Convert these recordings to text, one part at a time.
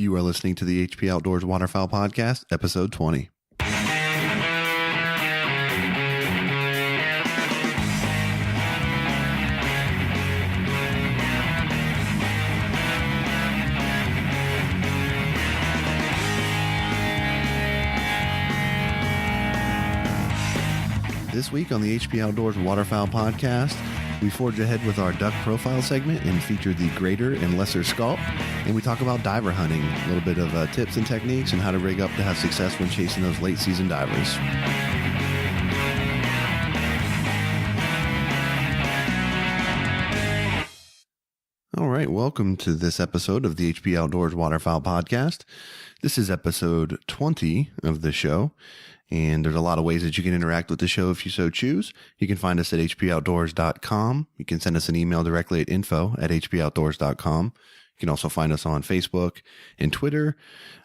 You are listening to the HP Outdoors Waterfowl Podcast, episode 20. This week on the HP Outdoors Waterfowl Podcast, we forge ahead with our duck profile segment and feature the Greater and Lesser Scaup, and we talk about diver hunting, a little bit of tips and techniques and how to rig up to have success when chasing those late season divers. All right, welcome to this episode of the HP Outdoors Waterfowl Podcast. This is episode 20 of the show. And there's a lot of ways that you can interact with the show if you so choose. You can find us at hpoutdoors.com. You can send us an email directly at info@hpoutdoors.com. You can also find us on Facebook and Twitter.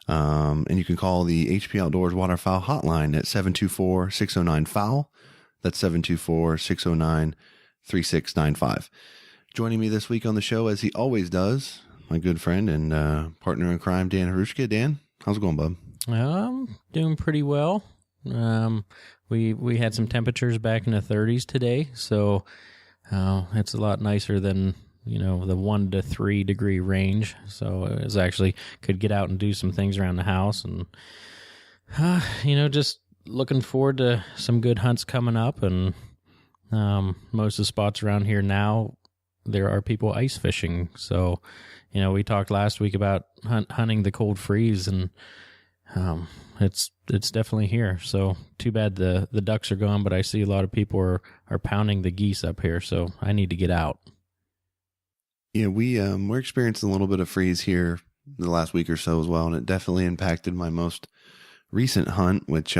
And you can call the HP Outdoors Waterfowl hotline at 724-609-FOWL. That's 724-609-3695. Joining me this week on the show, as he always does, my good friend and partner in crime, Dan Harushka. Dan, how's it going, bub? Doing pretty well. We had some temperatures back in the 30s today, so it's a lot nicer than, the 1 to 3 degree range. So it was actually could get out and do some things around the house, and just looking forward to some good hunts coming up. And most of the spots around here now, there are people ice fishing. So we talked last week about hunting the cold freeze, and it's definitely here. So too bad the ducks are gone, but I see a lot of people are pounding the geese up here, so I need to get out. Yeah, we're experiencing a little bit of freeze here the last week or so as well, and it definitely impacted my most recent hunt, which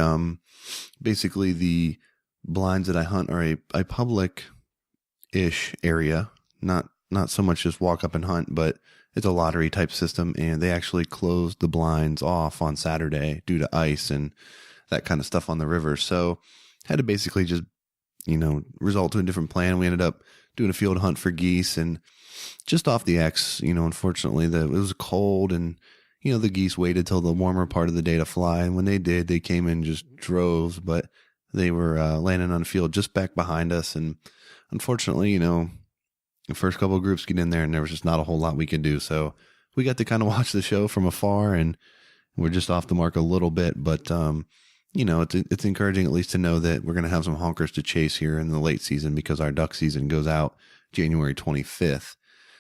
basically the blinds that I hunt are a public-ish area, not so much just walk up and hunt, but it's a lottery type system, and they actually closed the blinds off on Saturday due to ice and that kind of stuff on the river. So had to basically just, result to a different plan. We ended up doing a field hunt for geese, and just off the X, unfortunately it was cold, and, the geese waited till the warmer part of the day to fly. And when they did, they came in just droves, but they were landing on the field just back behind us. And unfortunately, the first couple of groups get in there and there was just not a whole lot we could do. So we got to kind of watch the show from afar, and we're just off the mark a little bit. But, it's encouraging at least to know that we're going to have some honkers to chase here in the late season, because our duck season goes out January 25th.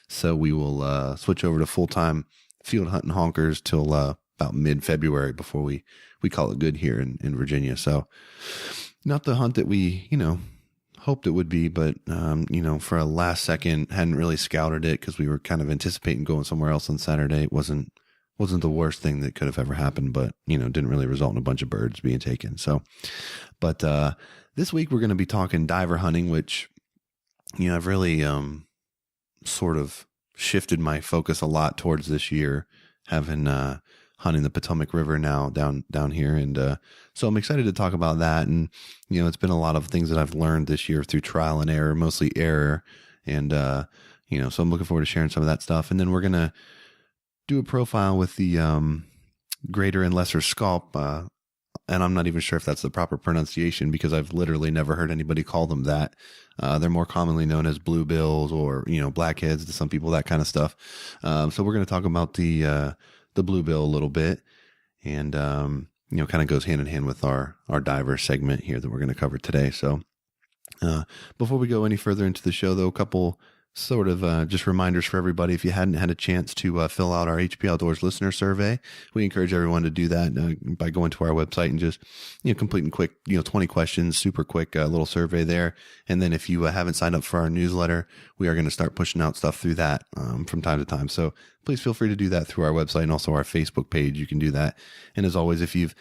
So we will switch over to full-time field hunting honkers till about mid-February before we call it good here in Virginia. So not the hunt that we, hoped it would be, but for a last second hadn't really scouted it because we were kind of anticipating going somewhere else on Saturday. It wasn't the worst thing that could have ever happened, but didn't really result in a bunch of birds being taken. So, but this week we're going to be talking diver hunting, which I've really sort of shifted my focus a lot towards this year, having hunting the Potomac River now down here. And so I'm excited to talk about that. And, it's been a lot of things that I've learned this year through trial and error, mostly error. And, so I'm looking forward to sharing some of that stuff. And then we're going to do a profile with the Greater and Lesser Scaup. And I'm not even sure if that's the proper pronunciation, because I've literally never heard anybody call them that. They're more commonly known as bluebills or, blackheads to some people, that kind of stuff. So we're going to talk about the bluebill a little bit, and kind of goes hand in hand with our diver segment here that we're going to cover today. So before we go any further into the show, though, a couple sort of just reminders for everybody. If you hadn't had a chance to fill out our HP Outdoors listener survey, we encourage everyone to do that by going to our website and just completing quick 20 questions, super quick little survey there. And then if you haven't signed up for our newsletter, we are going to start pushing out stuff through that from time to time. So please feel free to do that through our website and also our Facebook page. You can do that. And as always, if you've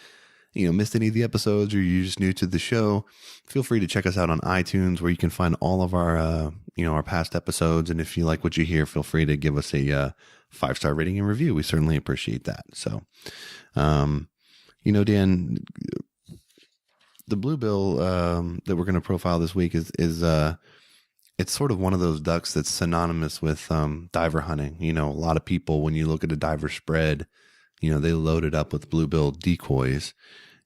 missed any of the episodes or you're just new to the show, feel free to check us out on iTunes, where you can find all of our, our past episodes. And if you like what you hear, feel free to give us a 5-star rating and review. We certainly appreciate that. So, Dan, the bluebill that we're going to profile this week is it's sort of one of those ducks that's synonymous with diver hunting. A lot of people, when you look at a diver spread, they loaded up with bluebill decoys.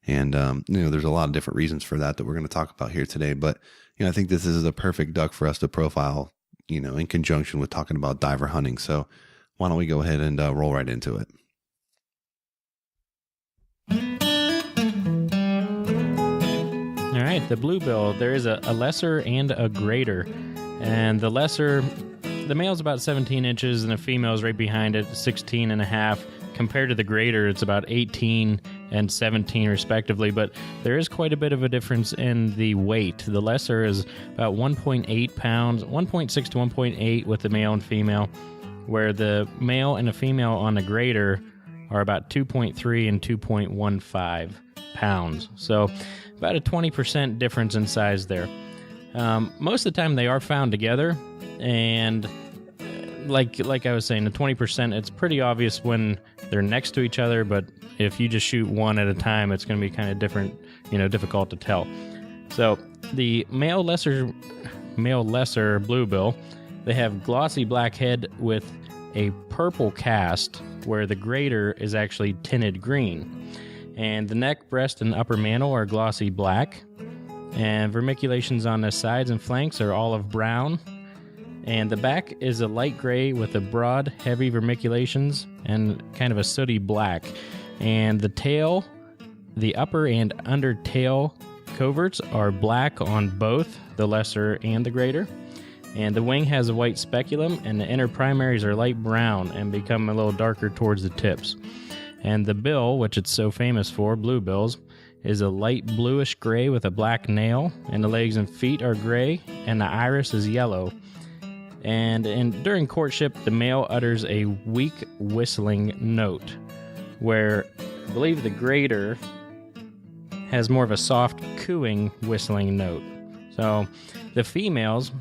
And, there's a lot of different reasons for that we're going to talk about here today. But, I think this is a perfect duck for us to profile, in conjunction with talking about diver hunting. So why don't we go ahead and roll right into it? All right, the bluebill, there is a lesser and a greater. And the lesser, the male's about 17 inches and the female's right behind it, 16 and a half. Compared to the greater, it's about 18 and 17 respectively, but there is quite a bit of a difference in the weight. The lesser is about 1.8 pounds, 1.6 to 1.8 with the male and female, where the male and the female on the greater are about 2.3 and 2.15 pounds. So about a 20% difference in size there. Most of the time they are found together, and like I was saying, the 20%, it's pretty obvious when they're next to each other, but if you just shoot one at a time, it's going to be kind of different, difficult to tell. So the male lesser bluebill, they have glossy black head with a purple cast, where the greater is actually tinted green. And the neck, breast, and upper mantle are glossy black. And vermiculations on the sides and flanks are olive brown. And the back is a light gray with a broad, heavy vermiculations and kind of a sooty black. And the tail, the upper and under tail coverts are black on both the lesser and the greater. And the wing has a white speculum, and the inner primaries are light brown and become a little darker towards the tips. And the bill, which it's so famous for, bluebills, is a light bluish gray with a black nail, and the legs and feet are gray, and the iris is yellow. And during courtship, the male utters a weak whistling note, where I believe the greater has more of a soft cooing whistling note. So the females,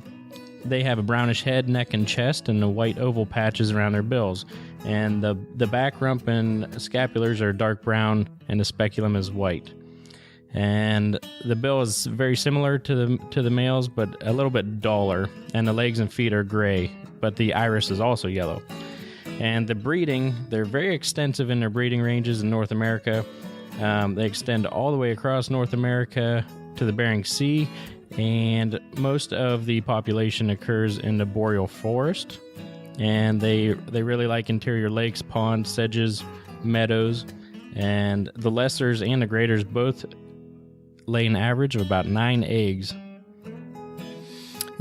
they have a brownish head, neck, and chest, and the white oval patches around their bills. And the back rump and scapulars are dark brown, and the speculum is white. And the bill is very similar to the males, but a little bit duller. And the legs and feet are gray, but the iris is also yellow. And the breeding, they're very extensive in their breeding ranges in North America. They extend all the way across North America to the Bering Sea, and most of the population occurs in the boreal forest. And they really like interior lakes, ponds, sedges, meadows. And the lessers and the greaters both lay an average of about 9 eggs.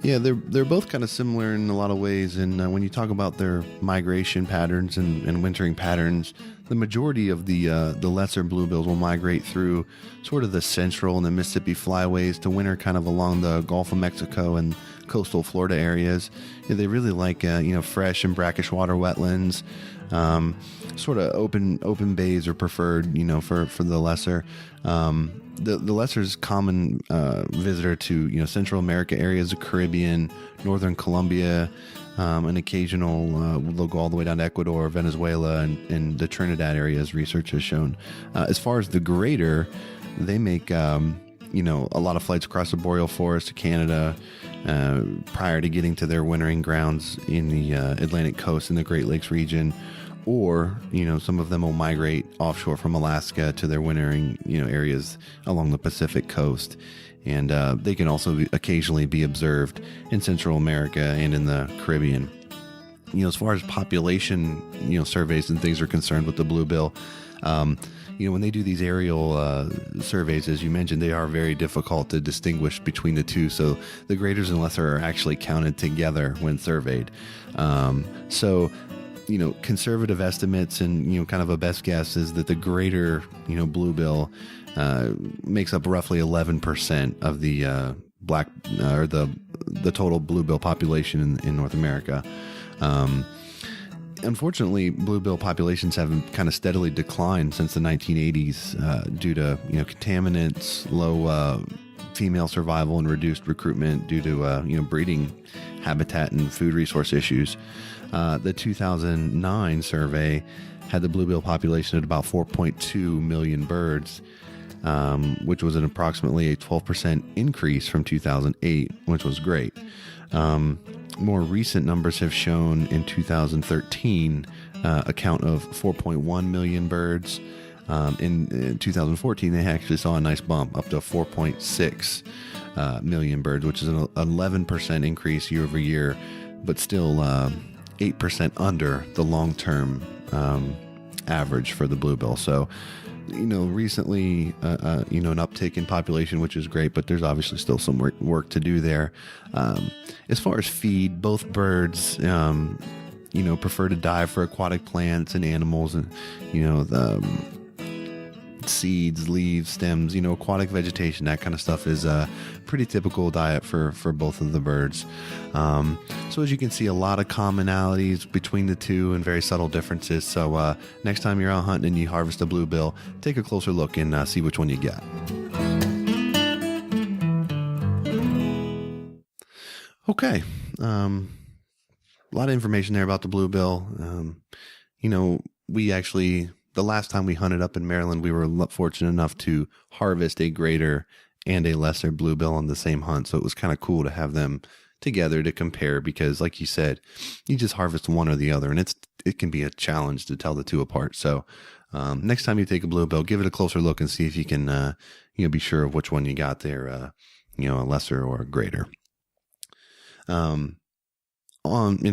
Yeah, they're both kind of similar in a lot of ways. And when you talk about their migration patterns and wintering patterns, the majority of the lesser bluebills will migrate through sort of the central and the Mississippi flyways to winter kind of along the Gulf of Mexico and coastal Florida areas. Yeah, they really like fresh and brackish water wetlands. Sort of open bays are preferred, for the lesser. The lesser's common visitor to Central America areas, the Caribbean, Northern Colombia, an occasional they'll go all the way down to Ecuador, Venezuela, and the Trinidad area, as research has shown. As far as the greater, they make a lot of flights across the boreal forest to Canada prior to getting to their wintering grounds in the Atlantic coast in the Great Lakes region. Or, some of them will migrate offshore from Alaska to their wintering, areas along the Pacific coast. And they can also occasionally be observed in Central America and in the Caribbean. As far as population, surveys and things are concerned with the bluebill, when they do these aerial surveys, as you mentioned, they are very difficult to distinguish between the two. So the greaters and lesser are actually counted together when surveyed. Conservative estimates and, kind of a best guess is that the greater, bluebill makes up roughly 11% of the black or the total bluebill population in North America. Unfortunately, bluebill populations have kind of steadily declined since the 1980s due to, contaminants, low female survival, and reduced recruitment due to, breeding habitat and food resource issues. The 2009 survey had the bluebill population at about 4.2 million birds, which was an approximately a 12% increase from 2008, which was great. more recent numbers have shown in 2013 a count of 4.1 million birds. In 2014, they actually saw a nice bump up to 4.6 million birds, which is an 11% increase year over year, but still 8% under the long-term average for the bluebill. So, recently, an uptick in population, which is great, but there's obviously still some work to do there. As far as feed, both birds, prefer to dive for aquatic plants and animals, and, the seeds, leaves, stems, aquatic vegetation, that kind of stuff is a pretty typical diet for both of the birds. So as you can see, a lot of commonalities between the two and very subtle differences. So next time you're out hunting and you harvest a bluebill, take a closer look and see which one you get. Okay. A lot of information there about the bluebill. We actually, the last time we hunted up in Maryland, we were fortunate enough to harvest a greater and a lesser bluebill on the same hunt. So it was kind of cool to have them together to compare, because like you said, you just harvest one or the other, and it can be a challenge to tell the two apart. So next time you take a bluebill, give it a closer look and see if you can be sure of which one you got there, a lesser or a greater. And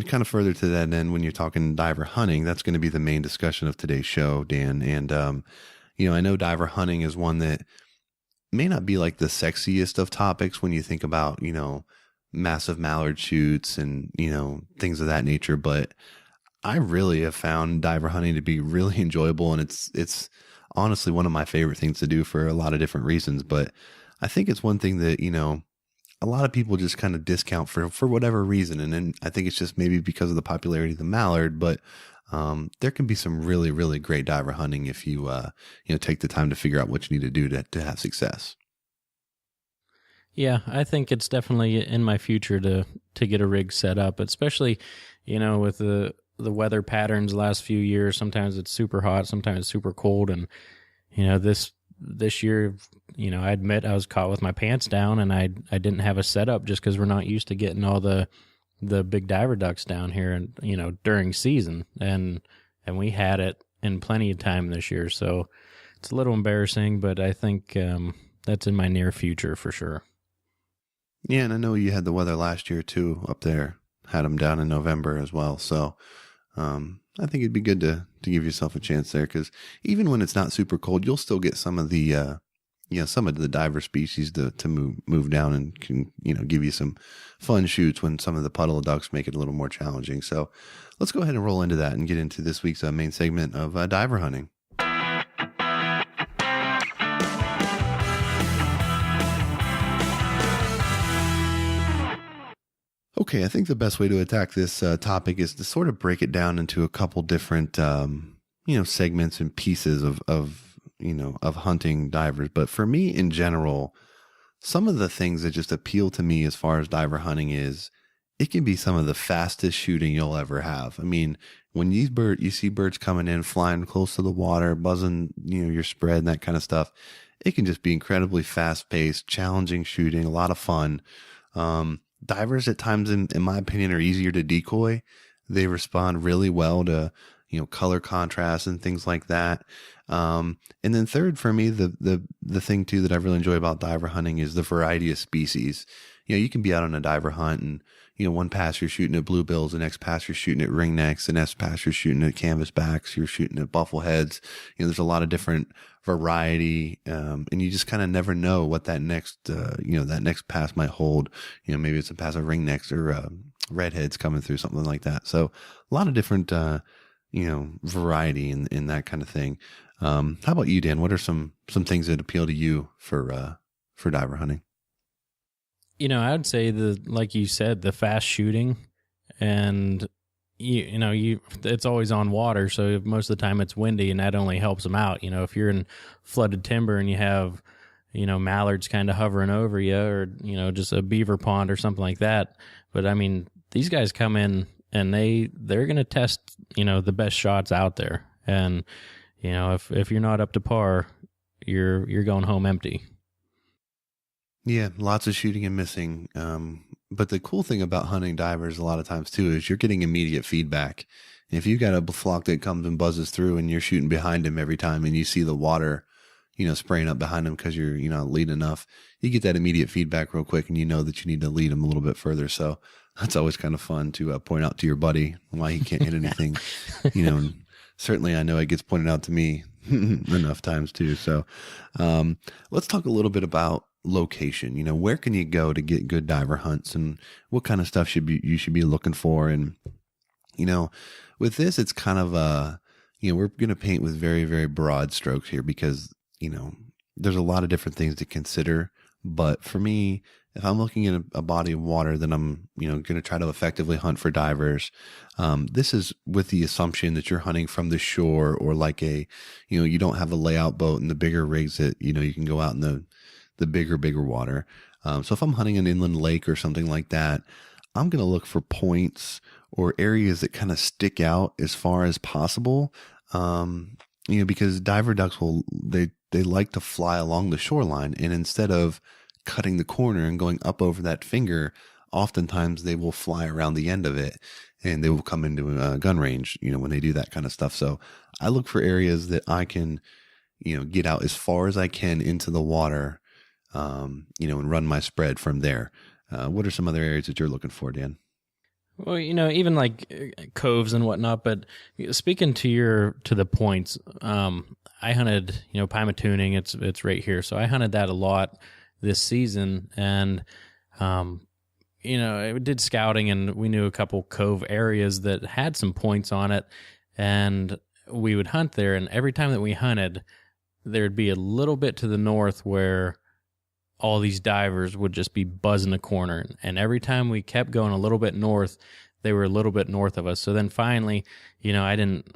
kind of further to that end, when you're talking diver hunting, that's going to be the main discussion of today's show, Dan. And, I know diver hunting is one that may not be like the sexiest of topics when you think about, massive mallard shoots and, things of that nature. But I really have found diver hunting to be really enjoyable. And it's honestly one of my favorite things to do for a lot of different reasons. But I think it's one thing that, a lot of people just kind of discount for whatever reason. And then I think it's just maybe because of the popularity of the mallard, but there can be some really, really great diver hunting if you, take the time to figure out what you need to do to have success. Yeah, I think it's definitely in my future to get a rig set up, especially, with the weather patterns the last few years. Sometimes it's super hot, sometimes it's super cold. And, this year, I admit I was caught with my pants down, and I didn't have a setup just because we're not used to getting all the big diver ducks down here, and during season, and we had it in plenty of time this year. So it's a little embarrassing, but I think that's in my near future for sure. Yeah, and I know you had the weather last year too up there. Had them down in November as well. So I think it'd be good to give yourself a chance there, because even when it's not super cold, you'll still get some of the some of the diver species to move down and can give you some fun shoots when some of the puddle of ducks make it a little more challenging. So let's go ahead and roll into that and get into this week's main segment of diver hunting. Okay, I think the best way to attack this topic is to sort of break it down into a couple different, segments and pieces of hunting divers. But for me in general, some of the things that just appeal to me as far as diver hunting is, it can be some of the fastest shooting you'll ever have. I mean, when you see birds coming in, flying close to the water, buzzing, your spread and that kind of stuff, it can just be incredibly fast paced, challenging shooting, a lot of fun. Divers at times, in my opinion, are easier to decoy. They respond really well to, color contrast and things like that. And then third, for me, the thing too that I really enjoy about diver hunting is the variety of species. You can be out on a diver hunt and, one pass you're shooting at bluebills, the next pass you're shooting at ringnecks, the next pass you're shooting at canvasbacks, you're shooting at buffleheads. There's a lot of different variety, and you just kind of never know what that next pass might hold. Maybe it's a pass of ringnecks or redheads coming through, something like that. So a lot of different, variety in that kind of thing. How about you, Dan? What are some things that appeal to you for diver hunting? I would say like you said, the fast shooting, and it's always on water, so most of the time it's windy, and that only helps them out. If you're in flooded timber and you have, mallards kind of hovering over you, or just a beaver pond or something like that. But I mean, these guys come in and they're going to test, the best shots out there, and if you're not up to par, you're going home empty. Yeah, lots of shooting and missing. But the cool thing about hunting divers a lot of times too is you're getting immediate feedback. If you got a flock that comes and buzzes through and you're shooting behind him every time and you see the water, spraying up behind him because you're, leading enough, you get that immediate feedback real quick and you know that you need to lead him a little bit further. So that's always kind of fun to point out to your buddy why he can't hit anything, and certainly I know it gets pointed out to me enough times too. So let's talk a little bit about location. Where can you go to get good diver hunts and what kind of stuff you should be looking for? And, with this, it's kind of we're going to paint with very, very broad strokes here because, there's a lot of different things to consider. But for me, if I'm looking at a body of water that I'm, going to try to effectively hunt for divers, this is with the assumption that you're hunting from the shore or like you don't have a layout boat and the bigger rigs that, you can go out in the bigger water. So if I'm hunting an inland lake or something like that, I'm going to look for points or areas that kind of stick out as far as possible. Because diver ducks they like to fly along the shoreline, and instead of cutting the corner and going up over that finger, oftentimes they will fly around the end of it and they will come into a gun range, when they do that kind of stuff. So I look for areas that I can, get out as far as I can into the water, and run my spread from there. What are some other areas that you're looking for, Dan? Well, even like coves and whatnot, but speaking to the points, I hunted, Pima tuning, it's right here. So I hunted that a lot this season, and, I did scouting and we knew a couple cove areas that had some points on it, and we would hunt there. And every time that we hunted, there'd be a little bit to the north where all these divers would just be buzzing the corner. And every time we kept going a little bit north, they were a little bit north of us. So then finally, I didn't,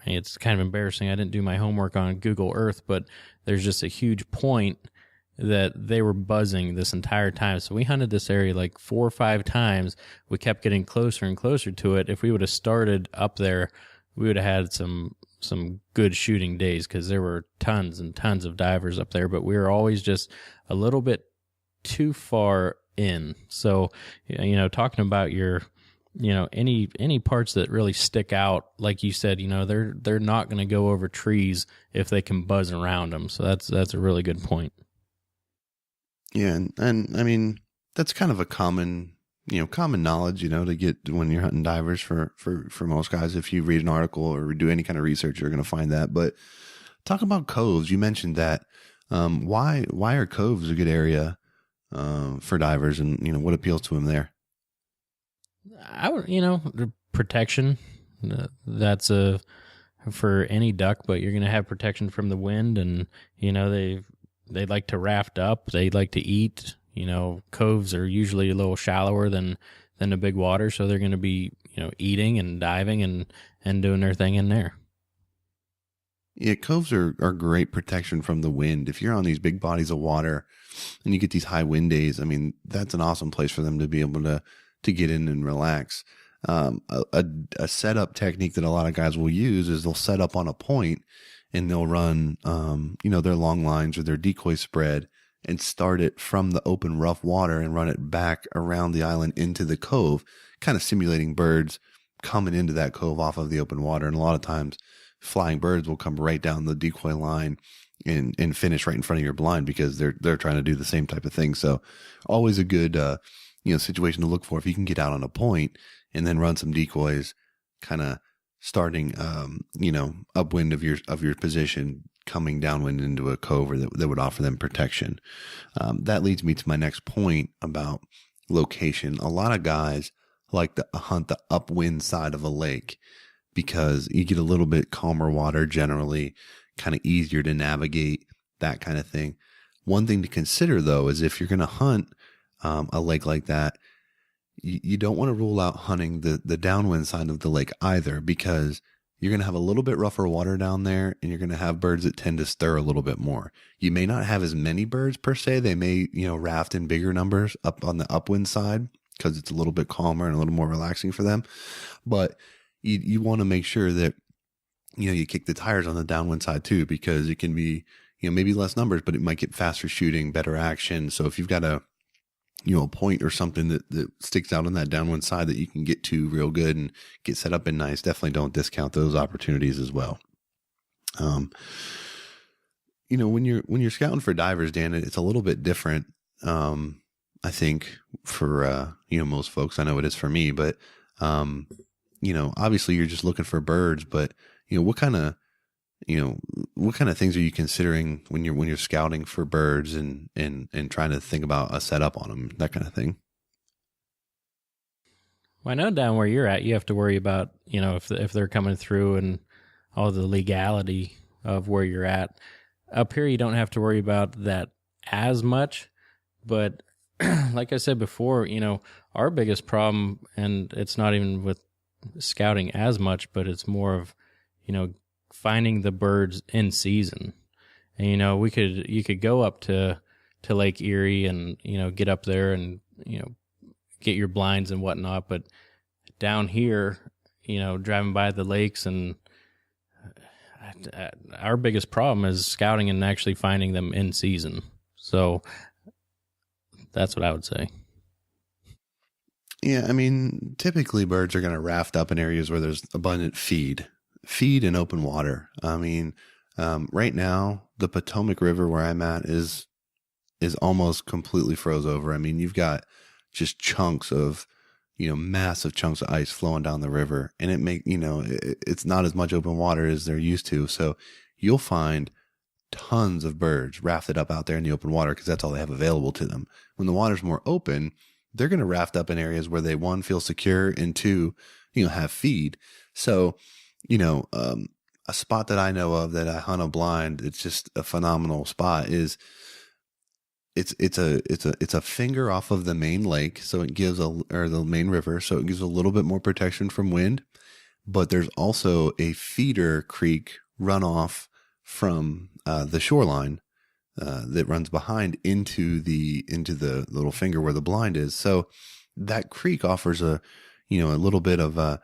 it's kind of embarrassing, I didn't do my homework on Google Earth, but there's just a huge point that they were buzzing this entire time. So we hunted this area like 4 or 5 times. We kept getting closer and closer to it. If we would have started up there, we would have had some good shooting days because there were tons and tons of divers up there, but we were always just a little bit too far in. So, talking about your, any parts that really stick out, like you said, they're not going to go over trees if they can buzz around them. So that's a really good point. Yeah. And I mean, that's kind of a common knowledge, to get when you're hunting divers for most guys. If you read an article or do any kind of research, you're going to find that. But talk about coves. You mentioned that. Why are coves a good area for divers, and what appeals to them there? I would, the protection. That's for any duck, but you're going to have protection from the wind, and they like to raft up. They like to eat. Coves are usually a little shallower than the big water, so they're going to be, eating and diving and doing their thing in there. Yeah, coves are great protection from the wind. If you're on these big bodies of water and you get these high wind days, I mean, that's an awesome place for them to be able to get in and relax. A setup technique that a lot of guys will use is they'll set up on a point and they'll run, their long lines or their decoy spread and start it from the open rough water and run it back around the island into the cove, kind of simulating birds coming into that cove off of the open water. And a lot of times flying birds will come right down the decoy line and finish right in front of your blind because they're trying to do the same type of thing. So always a good, situation to look for if you can get out on a point and then run some decoys, kind of starting, upwind of your position, coming downwind into a cove or that would offer them protection. That leads me to my next point about location. A lot of guys like to hunt the upwind side of a lake because you get a little bit calmer water, generally kind of easier to navigate, that kind of thing. One thing to consider though is if you're going to hunt a lake like that, you don't want to rule out hunting the downwind side of the lake either, because you're going to have a little bit rougher water down there and you're going to have birds that tend to stir a little bit more. You may not have as many birds per se. They may, raft in bigger numbers up on the upwind side because it's a little bit calmer and a little more relaxing for them. But you want to make sure that, you kick the tires on the downwind side too, because it can be, maybe less numbers, but it might get faster shooting, better action. So if you've got a a point or something that sticks out on that downwind side that you can get to real good and get set up and nice, definitely don't discount those opportunities as well. When you're scouting for divers, Dan, it's a little bit different. I think for, most folks, I know it is for me, but, obviously you're just looking for birds, but, what kind of things are you considering when you're scouting for birds and trying to think about a setup on them, that kind of thing? Well, I know down where you're at, you have to worry about, if they're coming through and all the legality of where you're at. Up here, you don't have to worry about that as much, but like I said before, our biggest problem, and it's not even with scouting as much, but it's more of, finding the birds in season. And, you could go up to Lake Erie and, get up there and, get your blinds and whatnot. But down here, driving by the lakes, and our biggest problem is scouting and actually finding them in season. So that's what I would say. Yeah, I mean, typically birds are going to raft up in areas where there's abundant feed and open water. I mean, right now, the Potomac River where I'm at is almost completely froze over. I mean, you've got just chunks of, massive chunks of ice flowing down the river, and it's not as much open water as they're used to. So you'll find tons of birds rafted up out there in the open water because that's all they have available to them. When the water's more open, they're going to raft up in areas where they, one, feel secure, and two, have feed. So, a spot that I know of that I hunt a blind, it's just a phenomenal spot, is it's a finger off of the main lake. So it gives or the main river. So it gives a little bit more protection from wind, but there's also a feeder creek runoff from the shoreline that runs behind into the little finger where the blind is. So that creek offers a little bit of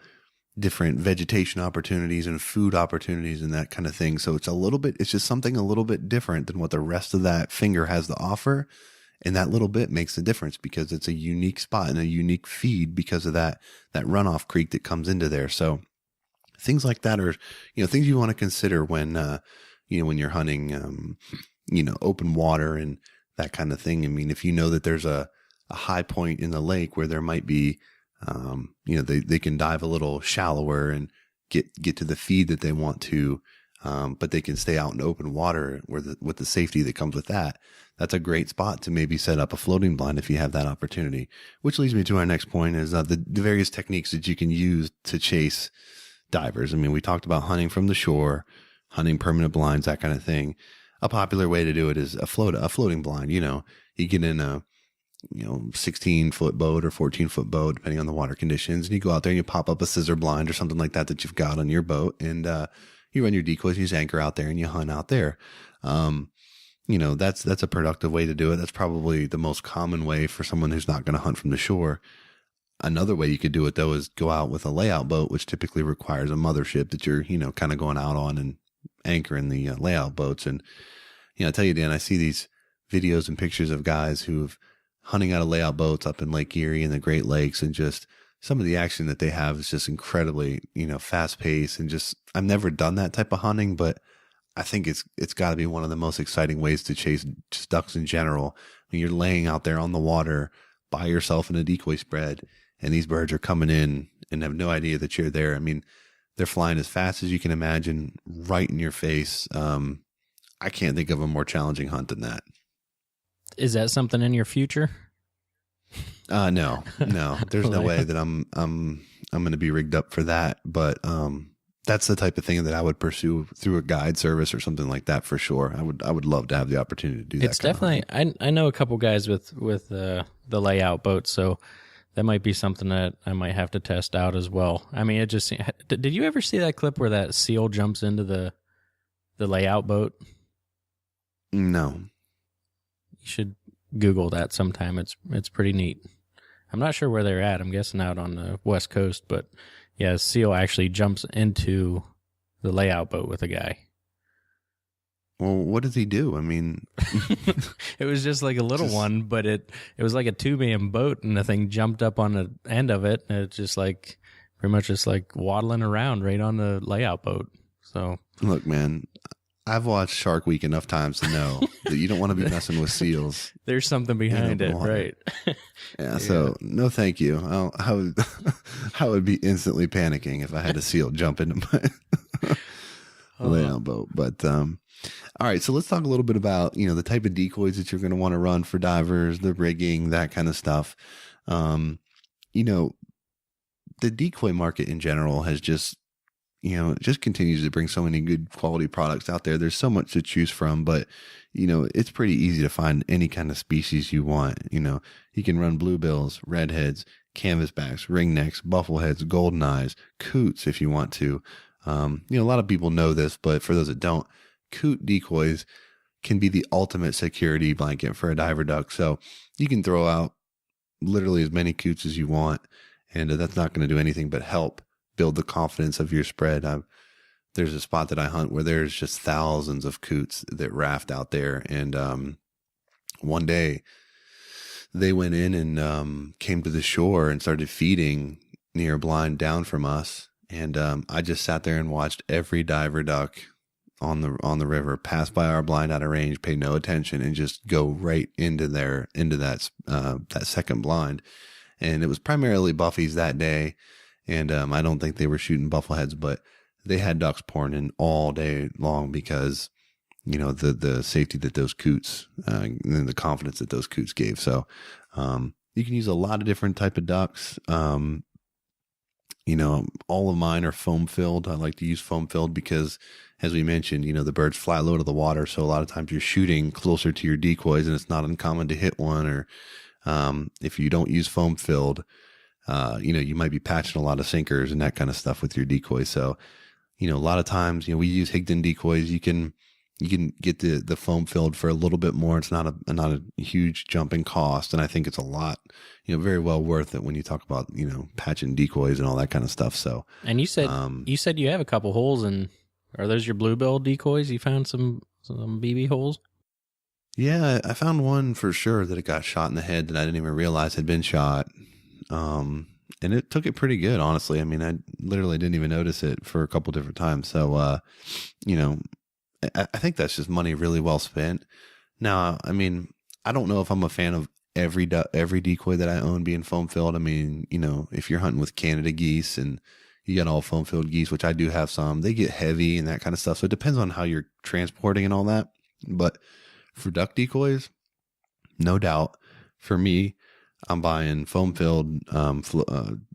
different vegetation opportunities and food opportunities and that kind of thing. So it's just something a little bit different than what the rest of that finger has to offer. And that little bit makes a difference because it's a unique spot and a unique feed because of that runoff creek that comes into there. So things like that are, things you want to consider when you're hunting, open water and that kind of thing. I mean, if you know that there's a high point in the lake where there might be, they can dive a little shallower and get to the feed that they want to, but they can stay out in open water with the safety that comes with that. That's a great spot to maybe set up a floating blind if you have that opportunity. Which leads me to our next point is the various techniques that you can use to chase divers. I mean, we talked about hunting from the shore, hunting permanent blinds, that kind of thing. A popular way to do it is a floating blind. You get in a 16-foot boat or 14-foot boat, depending on the water conditions. And you go out there and you pop up a scissor blind or something like that you've got on your boat. And, you run your decoys, you just anchor out there and you hunt out there. That's a productive way to do it. That's probably the most common way for someone who's not going to hunt from the shore. Another way you could do it though, is go out with a layout boat, which typically requires a mothership that you're, kind of going out on and anchoring the layout boats. And, I tell you, Dan, I see these videos and pictures of guys who've hunting out of layout boats up in Lake Erie and the Great Lakes, and just some of the action that they have is just incredibly, fast paced, and just, I've never done that type of hunting, but I think it's got to be one of the most exciting ways to chase just ducks in general. I mean, you're laying out there on the water by yourself in a decoy spread, and these birds are coming in and have no idea that you're there. I mean, they're flying as fast as you can imagine, right in your face. I can't think of a more challenging hunt than that. Is that something in your future? No. There's no way that I'm going to be rigged up for that. But that's the type of thing that I would pursue through a guide service or something like that for sure. I would love to have the opportunity to do that. It's definitely. I know a couple guys with the layout boats, so that might be something that I might have to test out as well. I mean, it just. Did you ever see that clip where that seal jumps into the layout boat? No. You should Google that sometime. It's pretty neat. I'm not sure where they're at. I'm guessing out on the West Coast, but yeah, a seal actually jumps into the layout boat with a guy. Well, what does he do? I mean, It was just like a little one, but it was like a 2-man boat, and the thing jumped up on the end of it, and it's just like pretty much just like waddling around right on the layout boat. So look, man, I've watched Shark Week enough times to know that you don't want to be messing with seals. there's something behind it, right? Yeah, so no thank you. I would be instantly panicking if I had a seal jump into my layout boat. But all right, so let's talk a little bit about, the type of decoys that you're going to want to run for divers, the rigging, that kind of stuff. The decoy market in general has just, it just continues to bring so many good quality products out there. There's so much to choose from, but, it's pretty easy to find any kind of species you want. You can run bluebills, redheads, canvasbacks, ringnecks, buffleheads, golden eyes, coots if you want to. A lot of people know this, but for those that don't, coot decoys can be the ultimate security blanket for a diver duck. So you can throw out literally as many coots as you want, and that's not going to do anything but help build the confidence of your spread. There's a spot that I hunt where there's just thousands of coots that raft out there. And one day they went in and came to the shore and started feeding near a blind down from us. And I just sat there and watched every diver duck on the river pass by our blind out of range, pay no attention, and just go right into that second blind. And it was primarily buffies that day. And I don't think they were shooting buffleheads, but they had ducks pouring in all day long because, the safety that those coots and the confidence that those coots gave. So you can use a lot of different type of ducks. All of mine are foam filled. I like to use foam filled because, as we mentioned, the birds fly low to the water. So a lot of times you're shooting closer to your decoys, and it's not uncommon to hit one. Or if you don't use foam filled, you might be patching a lot of sinkers and that kind of stuff with your decoys. So, a lot of times, we use Higdon decoys. You can get the foam filled for a little bit more. It's not a huge jump in cost. And I think it's a lot, very well worth it when you talk about, patching decoys and all that kind of stuff. So, and you said you have a couple holes in. Are those your bluebill decoys? You found some BB holes? Yeah, I found one for sure that it got shot in the head that I didn't even realize had been shot. And it took it pretty good, honestly. I mean, I literally didn't even notice it for a couple different times. So, I think that's just money really well spent. Now, I mean, I don't know if I'm a fan of every decoy that I own being foam filled. I mean, if you're hunting with Canada geese and you got all foam filled geese, which I do have some, they get heavy and that kind of stuff. So it depends on how you're transporting and all that. But for duck decoys, no doubt, for me, I'm buying foam filled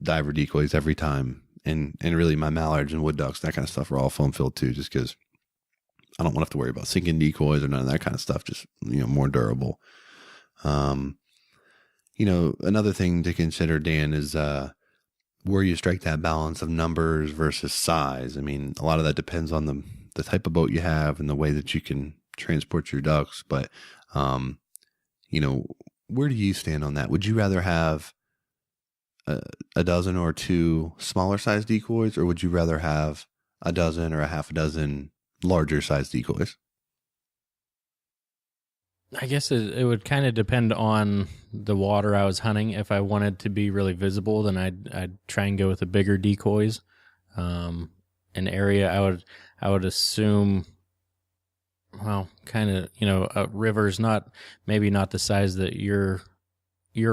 diver decoys every time. And really my mallards and wood ducks, that kind of stuff are all foam filled too, just because I don't want to have to worry about sinking decoys or none of that kind of stuff. Just, more durable. Another thing to consider, Dan, is where you strike that balance of numbers versus size. I mean, a lot of that depends on the type of boat you have and the way that you can transport your ducks. But, where do you stand on that? Would you rather have a dozen or two smaller size decoys, or would you rather have a dozen or a half a dozen larger size decoys? I guess it would kind of depend on the water I was hunting. If I wanted to be really visible, then I'd try and go with the bigger decoys. An area I would assume, well, kind of, a river's maybe not the size that you're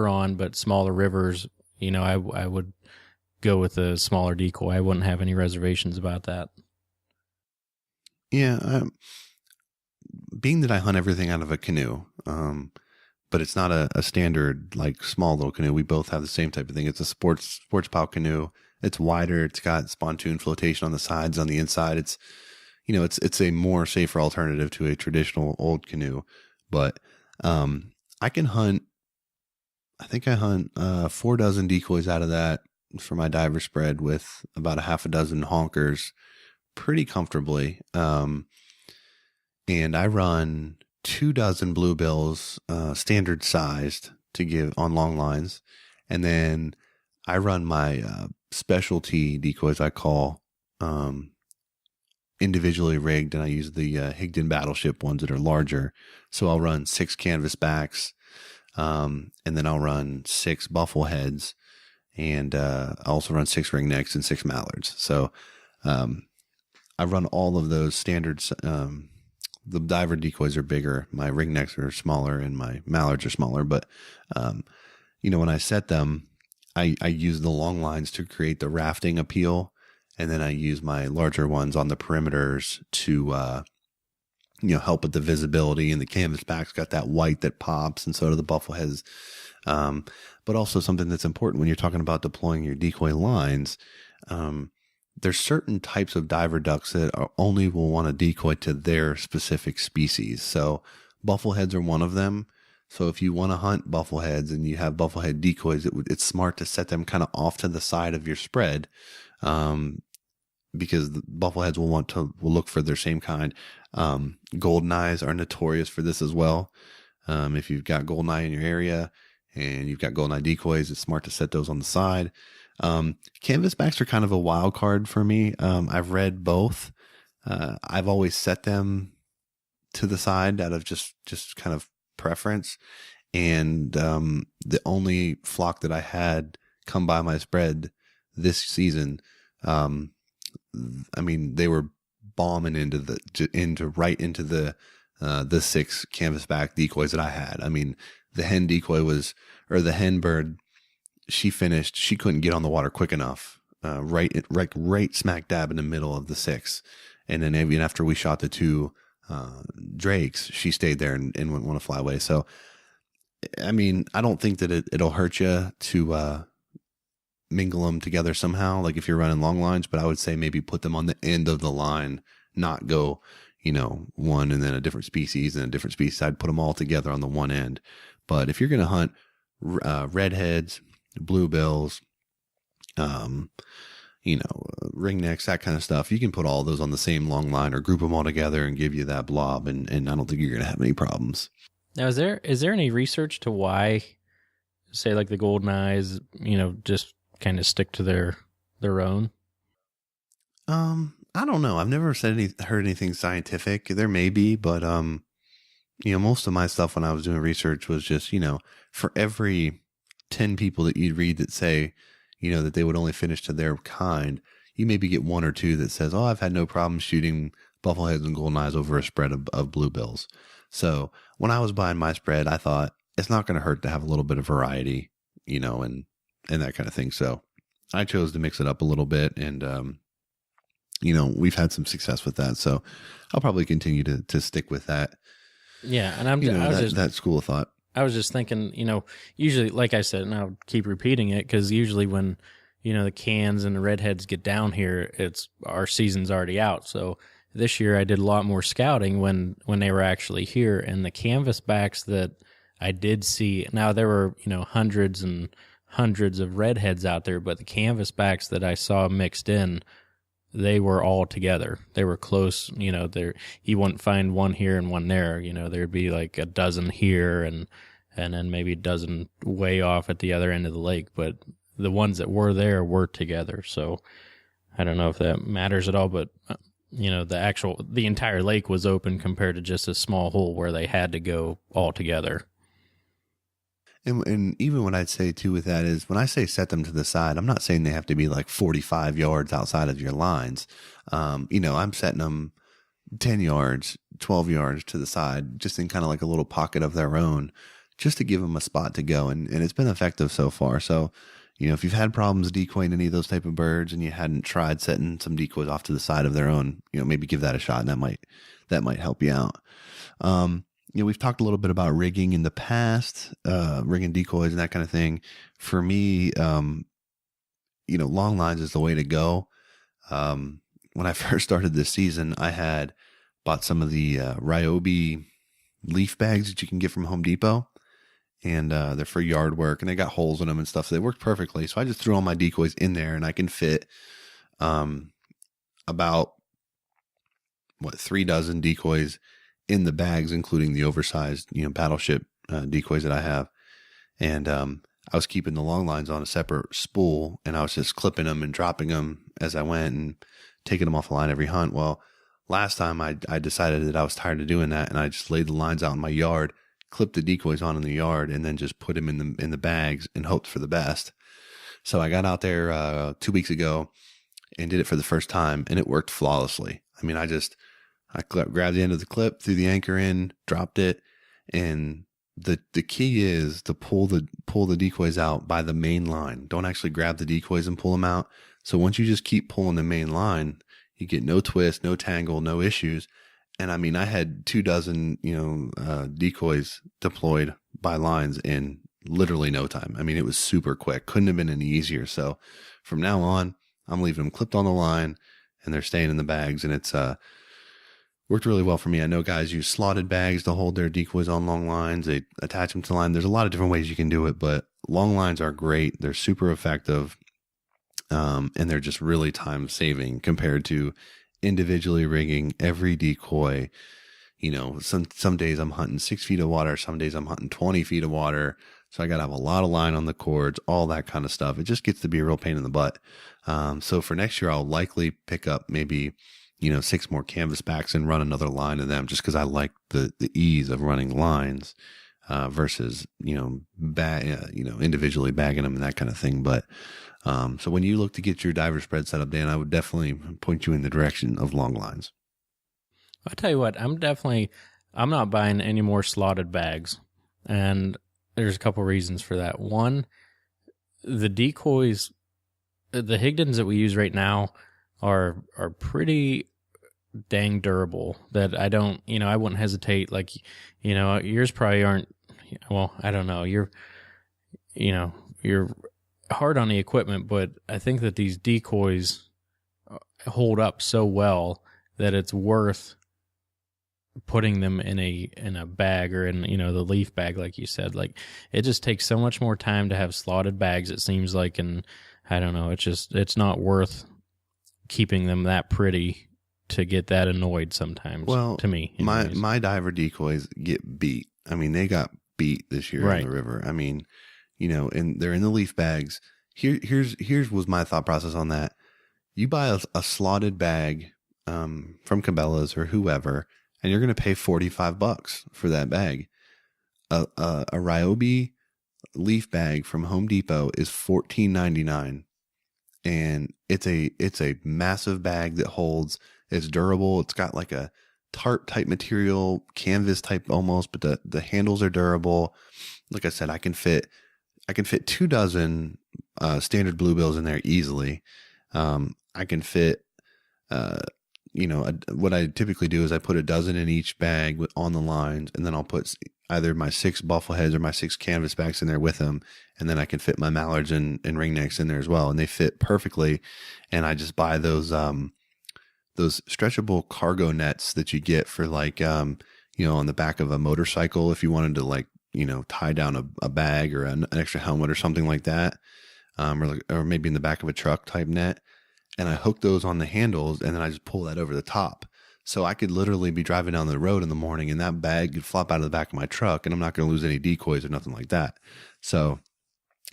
on, but smaller rivers, I would go with a smaller decoy. I wouldn't have any reservations about that. Yeah, being that I hunt everything out of a canoe, but it's not a standard, like, small little canoe. We both have the same type of thing. It's a sports pow canoe. It's wider. It's got pontoon flotation on the sides, on the inside. It's, it's a more safer alternative to a traditional old canoe. But I can hunt, I think I hunt 4 dozen decoys out of that for my diver spread with about a half a dozen honkers pretty comfortably. And I run 2 dozen bluebills, standard sized to give on long lines. And then I run my specialty decoys, I call individually rigged, and I use the Higdon Battleship ones that are larger. So I'll run 6 canvas backs, and then I'll run 6 buffle heads, and I also run 6 ringnecks and 6 mallards. So I run all of those standards. The diver decoys are bigger, my ringnecks are smaller, and my mallards are smaller. But when I set them, I use the long lines to create the rafting appeal, and then I use my larger ones on the perimeters to help with the visibility. And the canvas back's got that white that pops, and so do the buffle heads. But also something that's important when you're talking about deploying your decoy lines. There's certain types of diver ducks that only will want to decoy to their specific species. So buffleheads are one of them. So if you want to hunt buffleheads and you have bufflehead decoys, it's smart to set them kind of off to the side of your spread, because the buffleheads will look for their same kind. Goldeneyes are notorious for this as well. If you've got goldeneye in your area and you've got goldeneye decoys, it's smart to set those on the side. Canvas backs are kind of a wild card for me. I've read both. I've always set them to the side out of just kind of preference. And the only flock that I had come by my spread this season, they were bombing into the 6 canvas back decoys that I had. I mean, the hen decoy the hen bird, she couldn't get on the water quick enough, right smack dab in the middle of the 6. And then even after we shot the 2 drakes, she stayed there and wouldn't want to fly away. So, I mean, I don't think that it'll hurt you to mingle them together somehow, like if you're running long lines, but I would say maybe put them on the end of the line, not go, one and then a different species and a different species. I'd put them all together on the one end. But if you're going to hunt redheads, bluebills, ringnecks, that kind of stuff, you can put all those on the same long line or group them all together and give you that blob. And I don't think you're going to have any problems. Now, is there any research to why, say, like the goldeneyes, just kind of stick to their own? I don't know. I've never heard anything scientific. There may be, but most of my stuff when I was doing research was just, for every 10 people that you'd read that say, that they would only finish to their kind, you maybe get 1 or 2 that says, oh, I've had no problem shooting buffleheads and goldeneyes over a spread of bluebills. So when I was buying my spread, I thought it's not going to hurt to have a little bit of variety, and that kind of thing. So I chose to mix it up a little bit, and, we've had some success with that. So I'll probably continue to stick with that. Yeah. And that school of thought. I was just thinking, usually, like I said, and I'll keep repeating it, because usually when, the cans and the redheads get down here, our season's already out. So this year I did a lot more scouting when they were actually here, and the canvas backs that I did see, now there were, hundreds and hundreds of redheads out there, but the canvas backs that I saw mixed in, they were all together. They were close, you wouldn't find one here and one there, there'd be like a dozen here and then maybe a dozen way off at the other end of the lake, but the ones that were there were together. So I don't know if that matters at all, but the entire lake was open compared to just a small hole where they had to go all together. And even what I'd say too with that is when I say set them to the side, I'm not saying they have to be like 45 yards outside of your lines. I'm setting them 10 yards, 12 yards to the side, just in kind of like a little pocket of their own, just to give them a spot to go. And it's been effective so far. So, if you've had problems decoying any of those type of birds and you hadn't tried setting some decoys off to the side of their own, maybe give that a shot, and that might help you out. We've talked a little bit about rigging in the past, rigging decoys and that kind of thing. For me, long lines is the way to go. When I first started this season, I had bought some of the Ryobi leaf bags that you can get from Home Depot, and they're for yard work, and they got holes in them and stuff, so they worked perfectly. So I just threw all my decoys in there, and I can fit about 3 dozen decoys in the bags, including the oversized, battleship decoys that I have. And I was keeping the long lines on a separate spool, and I was just clipping them and dropping them as I went and taking them off the line every hunt. Well, last time I decided that I was tired of doing that, and I just laid the lines out in my yard, clipped the decoys on in the yard, and then just put them in the bags and hoped for the best. So I got out there 2 weeks ago and did it for the first time, and it worked flawlessly. I mean, I grabbed the end of the clip, threw the anchor in, dropped it, and the key is to pull the decoys out by the main line. Don't actually grab the decoys and pull them out. So once you just keep pulling the main line, you get no twist, no tangle, no issues. And I mean, I had 24 decoys deployed by lines in literally no time. I mean, it was super quick. Couldn't have been any easier. So from now on, I'm leaving them clipped on the line, and they're staying in the bags, and it's worked really well for me. I know guys use slotted bags to hold their decoys on long lines. They attach them to the line. There's a lot of different ways you can do it, but long lines are great. They're super effective, and they're just really time saving compared to individually rigging every decoy. You know, some days I'm hunting 6 feet of water. Some days I'm hunting 20 feet of water. So I got to have a lot of line on the cords, all that kind of stuff. It just gets to be a real pain in the butt. So for next year, I'll likely pick up maybe, 6 more canvas backs and run another line of them, just because I like the ease of running lines versus, individually bagging them and that kind of thing. But so when you look to get your diver spread set up, Dan, I would definitely point you in the direction of long lines. I'll tell you what, I'm not buying any more slotted bags. And there's a couple reasons for that. One, the decoys, the Higdons that we use right now are pretty dang durable, that I wouldn't hesitate. Like, yours probably aren't, well, I don't know. You're hard on the equipment, but I think that these decoys hold up so well that it's worth putting them in a bag, or in the leaf bag, like you said. Like, it just takes so much more time to have slotted bags, it seems like, and I don't know, it's not worth keeping them that pretty to get that annoyed sometimes. Well, to me, my diver decoys get beat. I mean, they got beat this year in the river. I mean, and they're in the leaf bags. Here's was my thought process on that. You buy a slotted bag from Cabela's or whoever, and you're going to pay $45 for that bag. A Ryobi leaf bag from Home Depot is $14.99, and it's a massive bag that holds. It's durable. It's got like a tarp type material, canvas type almost, but the handles are durable. Like I said, I can fit 24 standard bluebills in there easily. I can fit, what I typically do is I put 12 in each bag on the lines, and then I'll put either my 6 buffleheads or my 6 canvas backs in there with them. And then I can fit my mallards and ringnecks in there as well. And they fit perfectly. And I just buy those stretchable cargo nets that you get for like, on the back of a motorcycle, if you wanted to tie down a bag or an extra helmet or something like that. Or maybe in the back of a truck type net. And I hook those on the handles, and then I just pull that over the top. So I could literally be driving down the road in the morning, and that bag could flop out of the back of my truck, and I'm not going to lose any decoys or nothing like that. So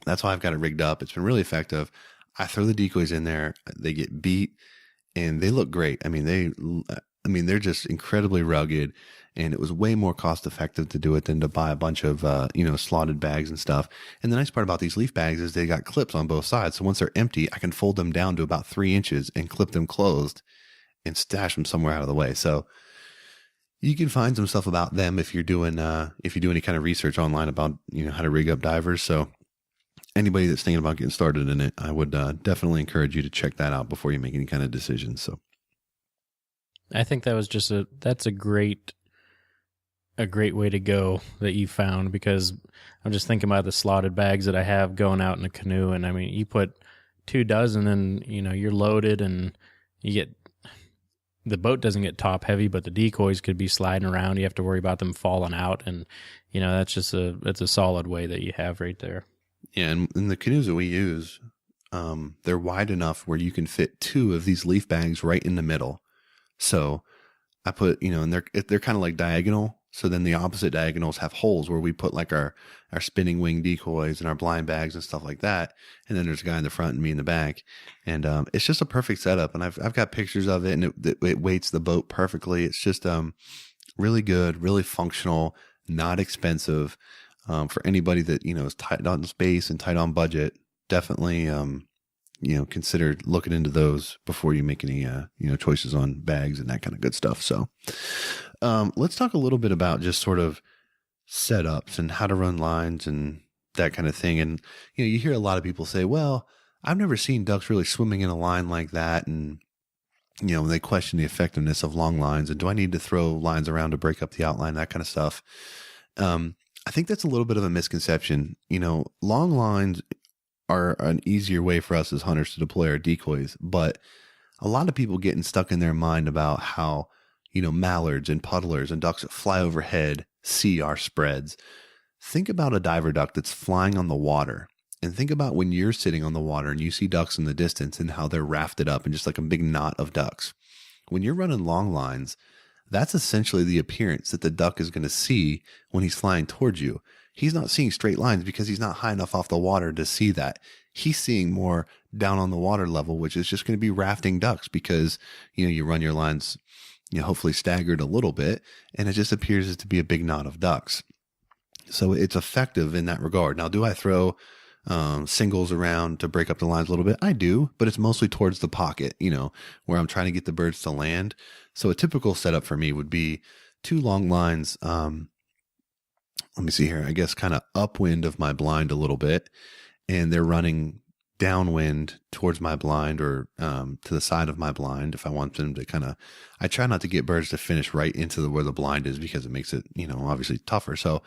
that's why I've got it rigged up. It's been really effective. I throw the decoys in there. They get beat, and they look great. I mean, they're just incredibly rugged, and it was way more cost effective to do it than to buy a bunch of, slotted bags and stuff. And the nice part about these leaf bags is they got clips on both sides. So once they're empty, I can fold them down to about 3 inches and clip them closed and stash them somewhere out of the way. So you can find some stuff about them if you do any kind of research online about, how to rig up divers. So anybody that's thinking about getting started in it, I would definitely encourage you to check that out before you make any kind of decisions. So I think that was that's a great way to go that you found, because I'm just thinking about the slotted bags that I have going out in a canoe. And I mean, you put 24 and you're loaded, and the boat doesn't get top heavy, but the decoys could be sliding around. You have to worry about them falling out. And, that's a solid way that you have right there. Yeah. And in the canoes that we use, they're wide enough where you can fit 2 of these leaf bags right in the middle. So I put, and they're kind of like diagonal. So then the opposite diagonals have holes where we put like our spinning wing decoys and our blind bags and stuff like that. And then there's a guy in the front and me in the back. And it's just a perfect setup. And I've got pictures of it, and it weights the boat perfectly. It's just really good, really functional, not expensive. For anybody that, is tight on space and tight on budget, definitely, consider looking into those before you make any, choices on bags and that kind of good stuff. So, let's talk a little bit about just sort of setups and how to run lines and that kind of thing. And, you hear a lot of people say, well, I've never seen ducks really swimming in a line like that. And, they question the effectiveness of long lines, and do I need to throw lines around to break up the outline, that kind of stuff. I think that's a little bit of a misconception. Long lines are an easier way for us as hunters to deploy our decoys, but a lot of people getting stuck in their mind about how, mallards and puddlers and ducks that fly overhead see our spreads. Think about a diver duck that's flying on the water, and think about when you're sitting on the water and you see ducks in the distance and how they're rafted up and just like a big knot of ducks. When you're running long lines, that's essentially the appearance that the duck is going to see when he's flying towards you. He's not seeing straight lines because he's not high enough off the water to see that. He's seeing more down on the water level, which is just going to be rafting ducks because, you run your lines, hopefully staggered a little bit, and it just appears to be a big knot of ducks. So it's effective in that regard. Now, do I throw singles around to break up the lines a little bit? I do, but it's mostly towards the pocket, where I'm trying to get the birds to land. So a typical setup for me would be 2 long lines. Let me see here. I guess kind of upwind of my blind a little bit, and they're running downwind towards my blind or to the side of my blind. If I want them to I try not to get birds to finish right into where the blind is because it makes it, obviously tougher. So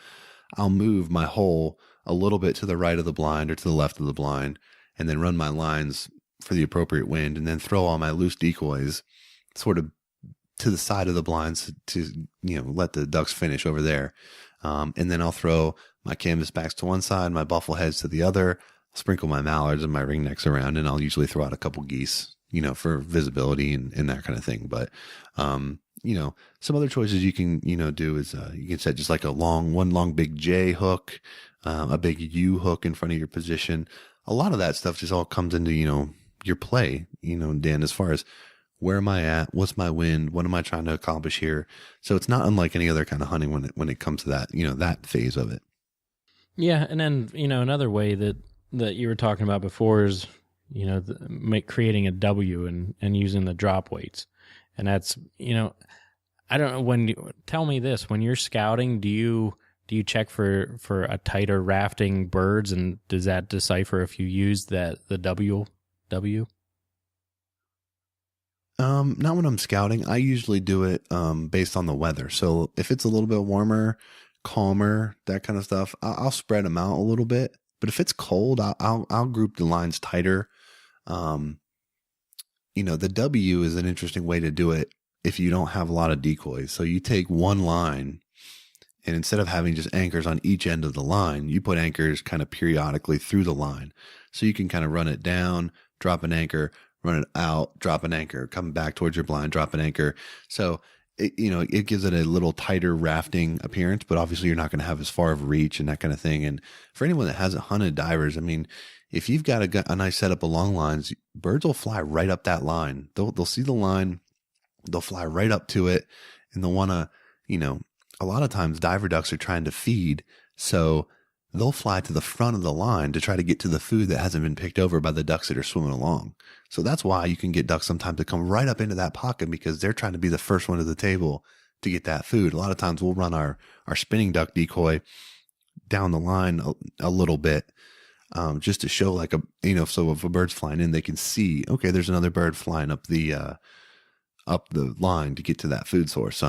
I'll move my hole a little bit to the right of the blind or to the left of the blind, and then run my lines for the appropriate wind, and then throw all my loose decoys sort of to the side of the blinds to let the ducks finish over there. And then I'll throw my canvas backs to one side, my buffle heads to the other, sprinkle my mallards and my ringnecks around, and I'll usually throw out a couple geese, for visibility and that kind of thing. But, some other choices you can, do is you can set just like one long big J hook, a big U hook in front of your position. A lot of that stuff just all comes into, your play, Dan, as far as where am I at? What's my wind? What am I trying to accomplish here? So it's not unlike any other kind of hunting when it comes to that, that phase of it. Yeah. And then, another way that you were talking about before is, creating a W and using the drop weights. And that's, I don't know, tell me this, when you're scouting, do you check for a tighter rafting birds, and does that decipher if you use the W? Not when I'm scouting. I usually do it based on the weather. So if it's a little bit warmer, calmer, that kind of stuff, I'll spread them out a little bit. But if it's cold, I'll group the lines tighter. The W is an interesting way to do it if you don't have a lot of decoys. So you take one line, and instead of having just anchors on each end of the line, you put anchors kind of periodically through the line. So you can kind of run it down, drop an anchor, run it out, drop an anchor, come back towards your blind, drop an anchor. So it gives it a little tighter rafting appearance, but obviously you're not going to have as far of reach and that kind of thing. And for anyone that hasn't hunted divers, I mean, if you've got a nice setup of long lines, birds will fly right up that line. They'll see the line, they'll fly right up to it, and they'll want to, a lot of times diver ducks are trying to feed. So they'll fly to the front of the line to try to get to the food that hasn't been picked over by the ducks that are swimming along. So that's why you can get ducks sometimes to come right up into that pocket, because they're trying to be the first one to the table to get that food. A lot of times we'll run our spinning duck decoy down the line a little bit, just to show so if a bird's flying in, they can see, okay, there's another bird flying up the line to get to that food source.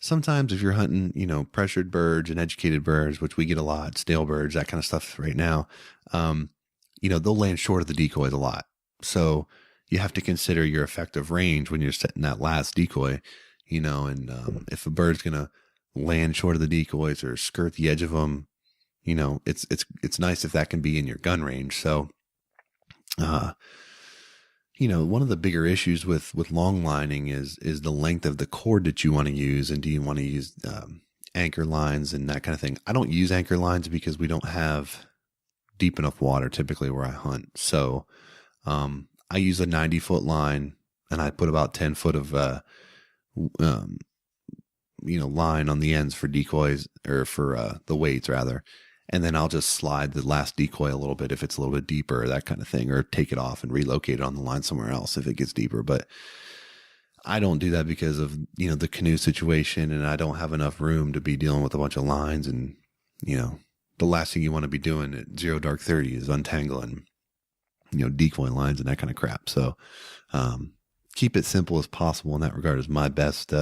Sometimes if you're hunting, pressured birds and educated birds, which we get a lot, stale birds, that kind of stuff right now, they'll land short of the decoys a lot. So you have to consider your effective range when you're setting that last decoy, if a bird's going to land short of the decoys or skirt the edge of them, it's nice if that can be in your gun range. So, one of the bigger issues with long lining is the length of the cord that you want to use. And do you want to use anchor lines and that kind of thing. I don't use anchor lines because we don't have deep enough water typically where I hunt. So I use a 90-foot line, and I put about 10 foot of line on the ends for decoys, or for the weights rather. And then I'll just slide the last decoy a little bit if it's a little bit deeper, or that kind of thing, or take it off and relocate it on the line somewhere else if it gets deeper. But I don't do that because of, the canoe situation, and I don't have enough room to be dealing with a bunch of lines. And, the last thing you want to be doing at 0 dark 30 is untangling, decoy lines and that kind of crap. So, keep it simple as possible in that regard is my best,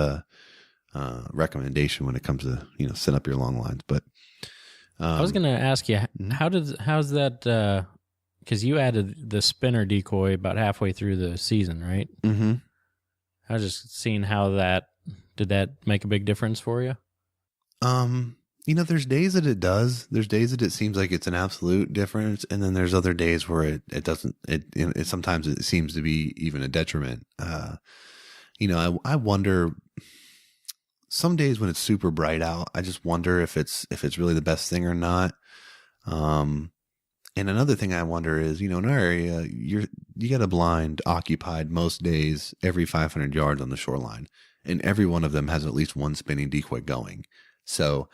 recommendation when it comes to, set up your long lines. But, I was going to ask you, how's that, because you added the spinner decoy about halfway through the season, right? Mm-hmm. I was just seeing did that make a big difference for you? There's days that it does. There's days that it seems like it's an absolute difference. And then there's other days where it doesn't, sometimes it seems to be even a detriment. I wonder, some days when it's super bright out, I just wonder if it's really the best thing or not. And another thing I wonder is, in our area, you got a blind occupied most days every 500 yards on the shoreline, and every one of them has at least one spinning decoy going. So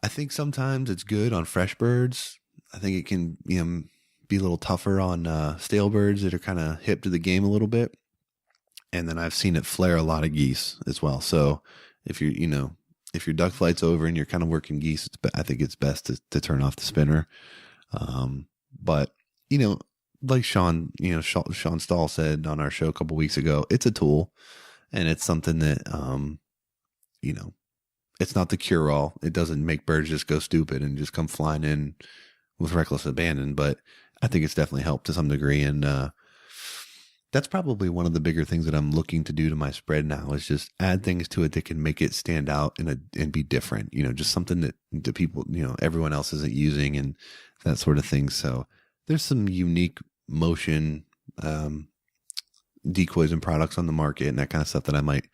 I think sometimes it's good on fresh birds. I think it can, be a little tougher on stale birds that are kind of hip to the game a little bit. And then I've seen it flare a lot of geese as well. So if you're, if your duck flight's over and you're kind of working geese, I think it's best to turn off the spinner. But like Sean Stahl said on our show a couple weeks ago, it's a tool, and it's something that, it's not the cure all. It doesn't make birds just go stupid and just come flying in with reckless abandon, but I think it's definitely helped to some degree. And, that's probably one of the bigger things that I'm looking to do to my spread now, is just add things to it that can make it stand out and be different, just something that the people, everyone else isn't using, and that sort of thing. So there's some unique motion, decoys and products on the market and that kind of stuff that I might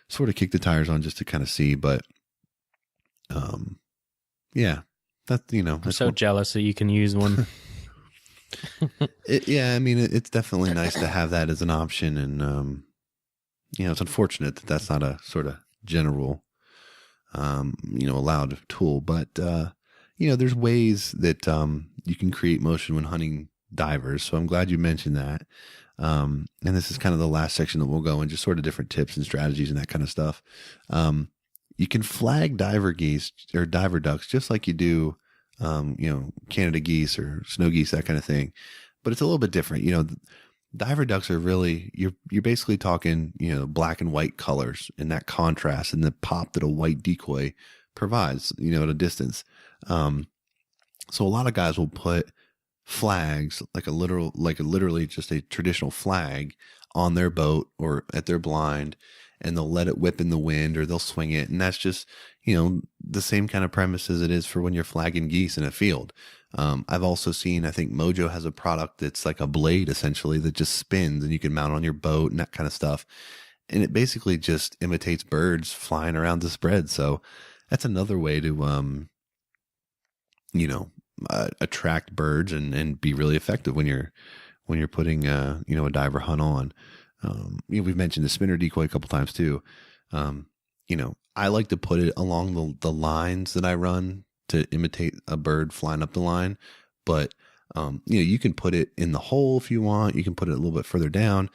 sort of kick the tires on just to kind of see. But, yeah, that's, I'm so jealous that you can use one. It's definitely nice to have that as an option, and it's unfortunate that that's not a sort of general, allowed tool. But there's ways that you can create motion when hunting divers. So I'm glad you mentioned that. And this is kind of the last section that we'll go in, just sort of different tips and strategies and that kind of stuff. You can flag diver geese or diver ducks just like you do, Canada geese or snow geese, that kind of thing. But it's a little bit different. Diver ducks are really, you're basically talking, black and white colors, and that contrast and the pop that a white decoy provides, at a distance. So a lot of guys will put flags, literally just a traditional flag on their boat or at their blind, and they'll let it whip in the wind, or they'll swing it. And that's just, the same kind of premise as it is for when you're flagging geese in a field. I've also seen, I think Mojo has a product that's like a blade essentially that just spins, and you can mount on your boat and that kind of stuff. And it basically just imitates birds flying around the spread. So that's another way to, attract birds and be really effective when you're putting, a diver hunt on. We've mentioned the spinner decoy a couple times too. I like to put it along the lines that I run to imitate a bird flying up the line. But, you can put it in the hole if you want. You can put it a little bit further down.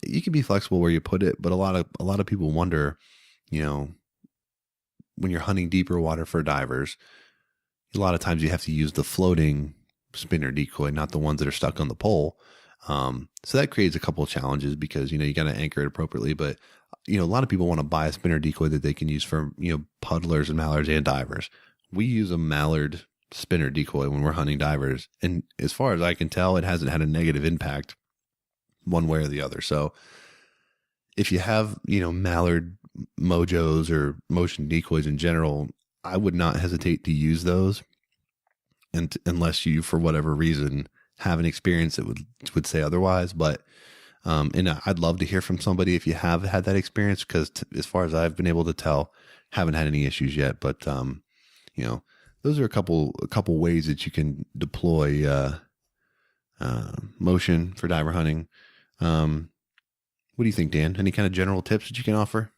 You can be flexible where you put it, but a lot of people wonder, when you're hunting deeper water for divers, a lot of times you have to use the floating spinner decoy, not the ones that are stuck on the pole. So that creates a couple of challenges because, you got to anchor it appropriately. But, a lot of people want to buy a spinner decoy that they can use for, puddlers and mallards and divers. We use a mallard spinner decoy when we're hunting divers. And as far as I can tell, it hasn't had a negative impact one way or the other. So if you have, mallard mojos or motion decoys in general, I would not hesitate to use those. And unless you, for whatever reason, have an experience that would say otherwise. But And I'd love to hear from somebody if you have had that experience, because as far as I've been able to tell, haven't had any issues yet. But those are a couple ways that you can deploy motion for diver hunting. What do you think, Dan? Any kind of general tips that you can offer?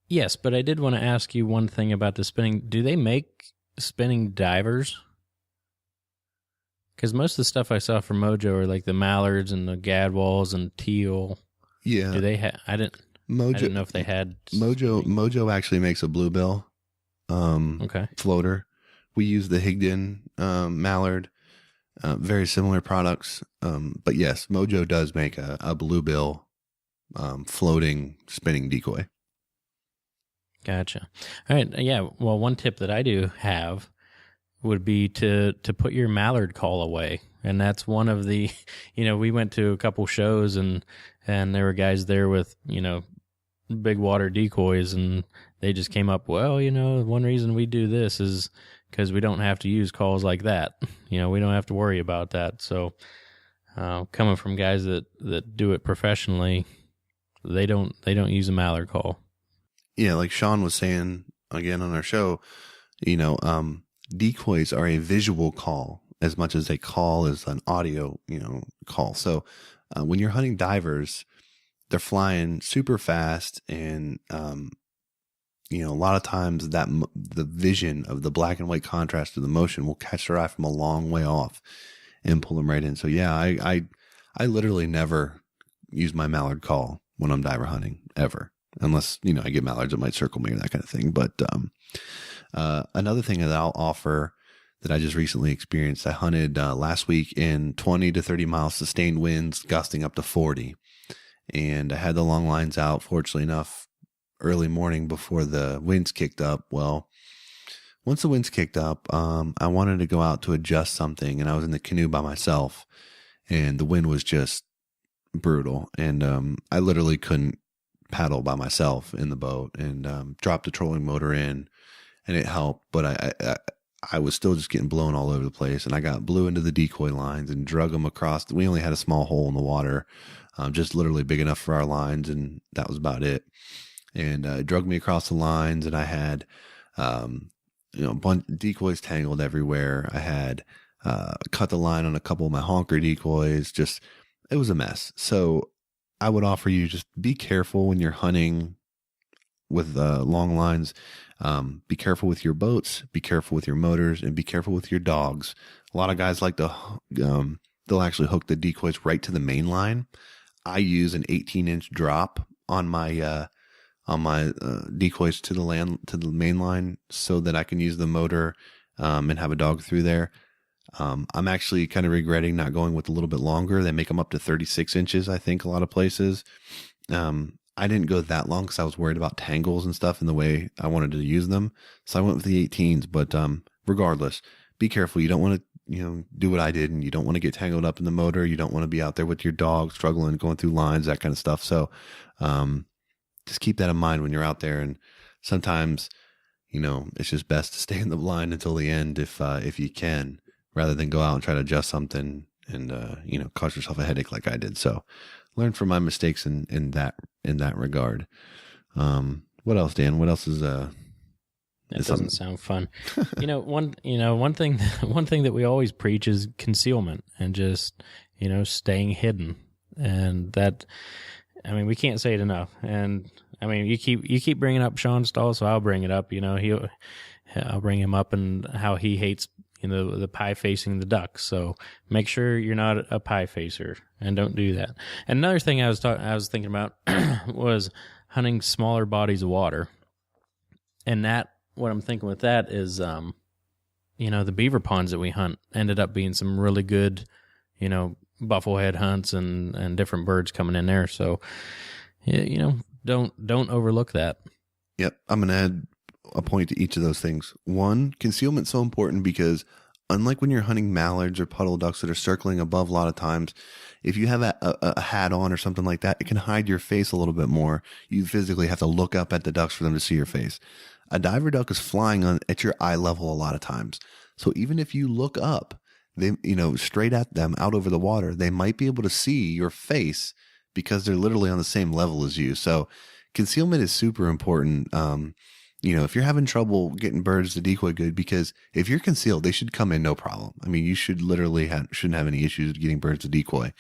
Yes, but I did want to ask you one thing about the spinning. Do they make spinning divers? Because most of the stuff I saw from Mojo are like the mallards and the gadwalls and teal. Yeah. Do they have? I didn't know if they had. Mojo actually makes a bluebill floater. We use the Higdon mallard. Very similar products. But yes, Mojo does make a bluebill floating spinning decoy. Gotcha. All right. Yeah. Well, one tip that I do have would be to put your mallard call away. And that's one of the, we went to a couple shows and there were guys there with, big water decoys, and they just came up, well, one reason we do this is because we don't have to use calls like that. We don't have to worry about that. So coming from guys that do it professionally, they don't use a mallard call. Yeah, like Sean was saying again on our show, decoys are a visual call as much as a call is an audio, call. So when you're hunting divers, they're flying super fast, and a lot of times that the vision of the black and white contrast of the motion will catch their eye from a long way off and pull them right in. So yeah, I literally never use my mallard call when I'm diver hunting ever. Unless, I get mallards that might circle me or that kind of thing. But another thing that I'll offer that I just recently experienced, I hunted last week in 20 to 30 mile sustained winds, gusting up to 40. And I had the long lines out, fortunately enough, early morning before the winds kicked up. Well, once the winds kicked up, I wanted to go out to adjust something, and I was in the canoe by myself, and the wind was just brutal. And I literally couldn't paddle by myself in the boat, and dropped the trolling motor in, and it helped, but I was still just getting blown all over the place, and I blew into the decoy lines and drug them across. We only had a small hole in the water, just literally big enough for our lines, and that was about it. And it drug me across the lines, and I had bunch decoys tangled everywhere. I had cut the line on a couple of my honker decoys. Just, it was a mess. So I would offer you, just be careful when you're hunting with long lines. Be careful with your boats, be careful with your motors, and be careful with your dogs. A lot of guys like to, they'll actually hook the decoys right to the main line. I use an 18-inch drop on my decoys to the main line, so that I can use the motor and have a dog through there. I'm actually kind of regretting not going with a little bit longer. They make them up to 36 inches, I think, a lot of places. I didn't go that long because I was worried about tangles and stuff in the way I wanted to use them. So I went with the 18s, but regardless, be careful. You don't want to, do what I did, and you don't want to get tangled up in the motor. You don't want to be out there with your dog struggling, going through lines, that kind of stuff. So just keep that in mind when you're out there. And sometimes, it's just best to stay in the blind until the end if you can, rather than go out and try to adjust something and cause yourself a headache like I did. So learn from my mistakes in that regard. What else, Dan? What else is that doesn't sound fun. One thing that we always preach is concealment, and just staying hidden. And that, we can't say it enough. And you keep bringing up Sean Stahl, so I'll bring it up. I'll bring him up and how he hates the pie facing the ducks. So make sure you're not a pie facer, and don't do that. And another thing I was thinking about was hunting smaller bodies of water. And what I'm thinking with that is, the beaver ponds that we hunt ended up being some really good, bufflehead hunts and different birds coming in there. So, don't overlook that. Yep. I'm going to add a point to each of those things. One, concealment's so important because unlike when you're hunting mallards or puddle ducks that are circling above, a lot of times, if you have a hat on or something like that, it can hide your face a little bit more. You physically have to look up at the ducks for them to see your face. A diver duck is flying at your eye level a lot of times. So even if you look up, they, straight at them out over the water, they might be able to see your face because they're literally on the same level as you. So concealment is super important. If you're having trouble getting birds to decoy good, because if you're concealed, they should come in no problem. I mean, you should literally shouldn't have any issues getting birds to decoy.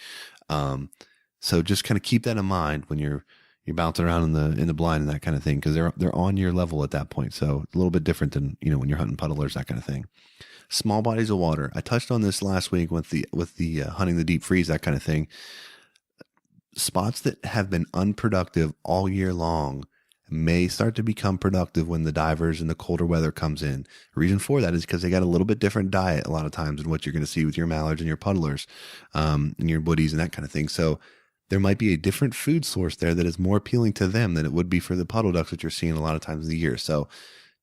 So just kind of keep that in mind when you're bouncing around in the blind and that kind of thing, because they're on your level at that point. So a little bit different than when you're hunting puddlers, that kind of thing. Small bodies of water. I touched on this last week with the hunting the deep freeze, that kind of thing. Spots that have been unproductive all year long may start to become productive when the divers and the colder weather comes in. The reason for that is because they got a little bit different diet a lot of times than what you're going to see with your mallards and your puddlers, and your woodies and that kind of thing. So there might be a different food source there that is more appealing to them than it would be for the puddle ducks that you're seeing a lot of times of the year. So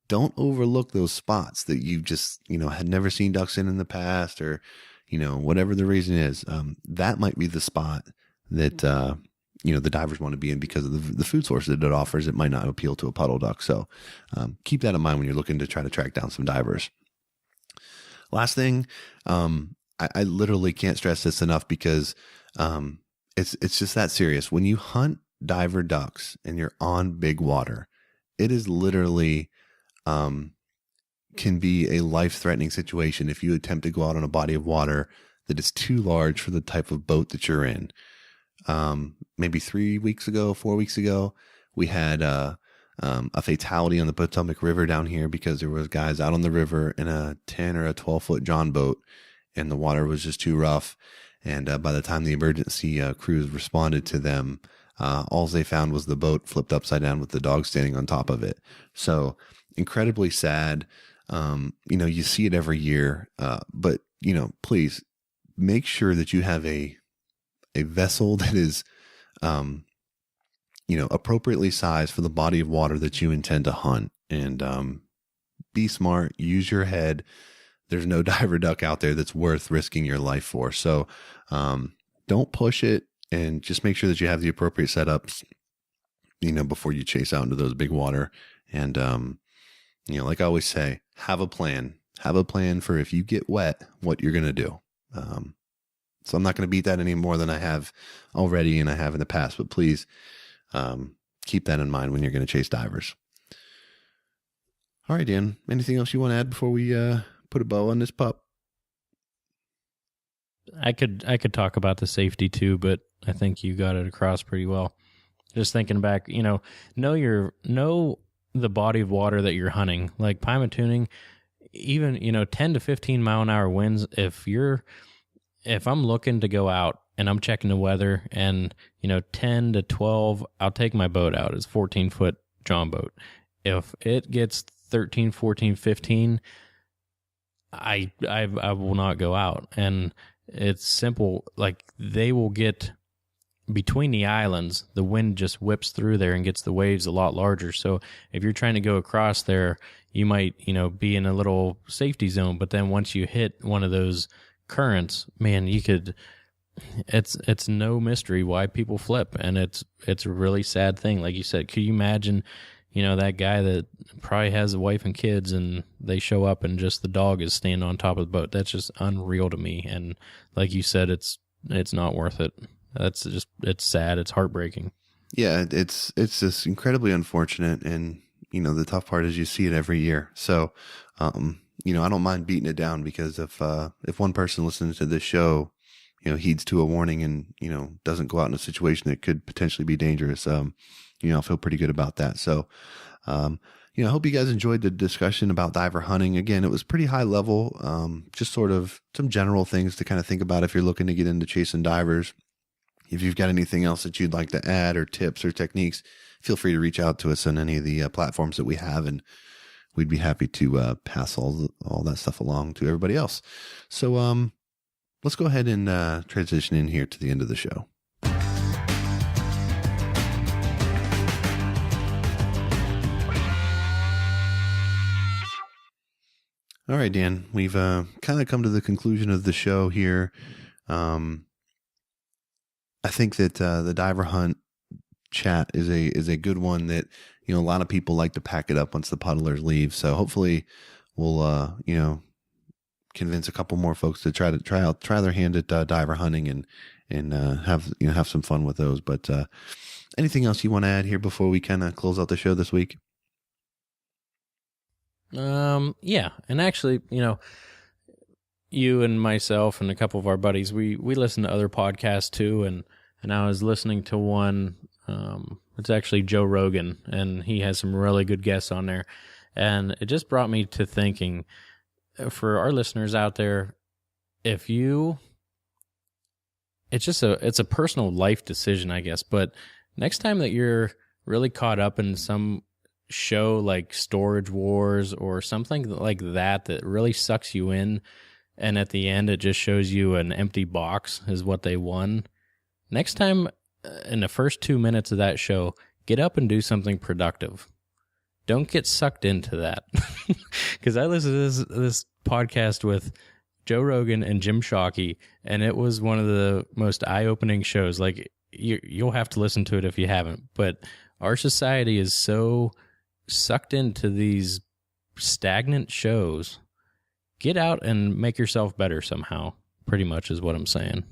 don't overlook those spots that you just, had never seen ducks in the past, or, whatever the reason is. That might be the spot that, the divers want to be in because of the food source that it offers. It might not appeal to a puddle duck. So keep that in mind when you're looking to try to track down some divers. Last thing, I literally can't stress this enough because it's just that serious. When you hunt diver ducks and you're on big water, it is literally can be a life-threatening situation if you attempt to go out on a body of water that is too large for the type of boat that you're in. Maybe 4 weeks ago, we had a fatality on the Potomac River down here because there was guys out on the river in a 10 or a 12-foot John boat, and the water was just too rough. And by the time the emergency crews responded to them, all they found was the boat flipped upside down with the dog standing on top of it. So incredibly sad. You see it every year, but please make sure that you have a vessel that is, appropriately sized for the body of water that you intend to hunt. And be smart, use your head. There's no diver duck out there that's worth risking your life for. So don't push it, and just make sure that you have the appropriate setups, before you chase out into those big water. And, like I always say, have a plan. Have a plan for if you get wet, what you're going to do. So I'm not going to beat that any more than I have already and I have in the past, but please keep that in mind when you're going to chase divers. All right, Dan, anything else you want to add before we put a bow on this pup? I could talk about the safety too, but I think you got it across pretty well. Just thinking back, know the body of water that you're hunting. Like pima tuning, even 10 to 15 mile an hour winds. If I'm looking to go out and I'm checking the weather, and 10 to 12, I'll take my boat out. It's 14-foot John boat. If it gets 13, 14, 15, I will not go out. And it's simple. Like they will get between the islands, the wind just whips through there and gets the waves a lot larger. So if you're trying to go across there, you might, be in a little safety zone. But then once you hit one of those currents, man, it's no mystery why people flip. And it's a really sad thing. Like you said, could you imagine, that guy that probably has a wife and kids, and they show up and just the dog is standing on top of the boat? That's just unreal to me. And like you said, it's not worth it. It's sad. It's heartbreaking. Yeah, it's just incredibly unfortunate. And, the tough part is you see it every year. So, I don't mind beating it down, because if one person listens to this show, heeds to a warning and, doesn't go out in a situation that could potentially be dangerous, I feel pretty good about that. So, I hope you guys enjoyed the discussion about diver hunting. Again, it was pretty high level, just sort of some general things to kind of think about if you're looking to get into chasing divers. If you've got anything else that you'd like to add, or tips or techniques, feel free to reach out to us on any of the platforms that we have, and we'd be happy to pass all that stuff along to everybody else. So let's go ahead and transition in here to the end of the show. All right, Dan, we've kind of come to the conclusion of the show here. I think that the diver hunt chat is a good one that, a lot of people like to pack it up once the puddlers leave. So hopefully we'll, convince a couple more folks to try their hand at diver hunting and have some fun with those. But anything else you want to add here before we kind of close out the show this week? Yeah, and actually, you and myself and a couple of our buddies, we listen to other podcasts too, and I was listening to one. It's actually Joe Rogan, and he has some really good guests on there, and it just brought me to thinking, for our listeners out there, it's a personal life decision, I guess, but next time that you're really caught up in some show like Storage Wars or something like that really sucks you in, and at the end it just shows you an empty box is what they won. Next time, in the first 2 minutes of that show, get up and do something productive. Don't get sucked into that. Because I listened to this podcast with Joe Rogan and Jim Shockey, and it was one of the most eye-opening shows. Like, you'll have to listen to it if you haven't. But our society is so sucked into these stagnant shows. Get out and make yourself better somehow, pretty much is what I'm saying.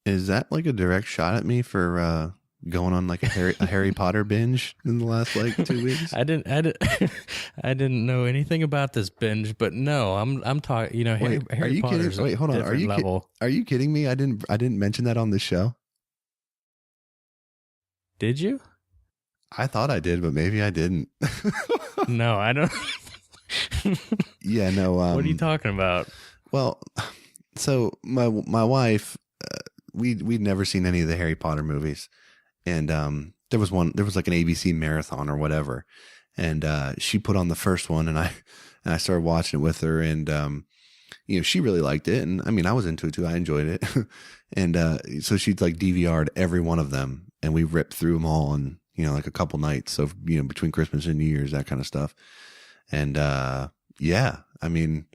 Is that like a direct shot at me for going on like a Harry Potter binge in the last like 2 weeks? I didn't know anything about this binge, but no, I'm talking. Harry Potter's Wait, hold on. Are you kidding me? I didn't mention that on the show. Did you? I thought I did, but maybe I didn't. No, I don't. Yeah, no. What are you talking about? Well, so my wife, we'd never seen any of the Harry Potter movies, and there was like an ABC marathon or whatever, and she put on the first one, and I started watching it with her, and she really liked it, and I mean I was into it too. I enjoyed it, and so she'd like DVR'd every one of them, and we ripped through them all in like a couple nights. So between Christmas and New Year's, that kind of stuff, and yeah, I mean,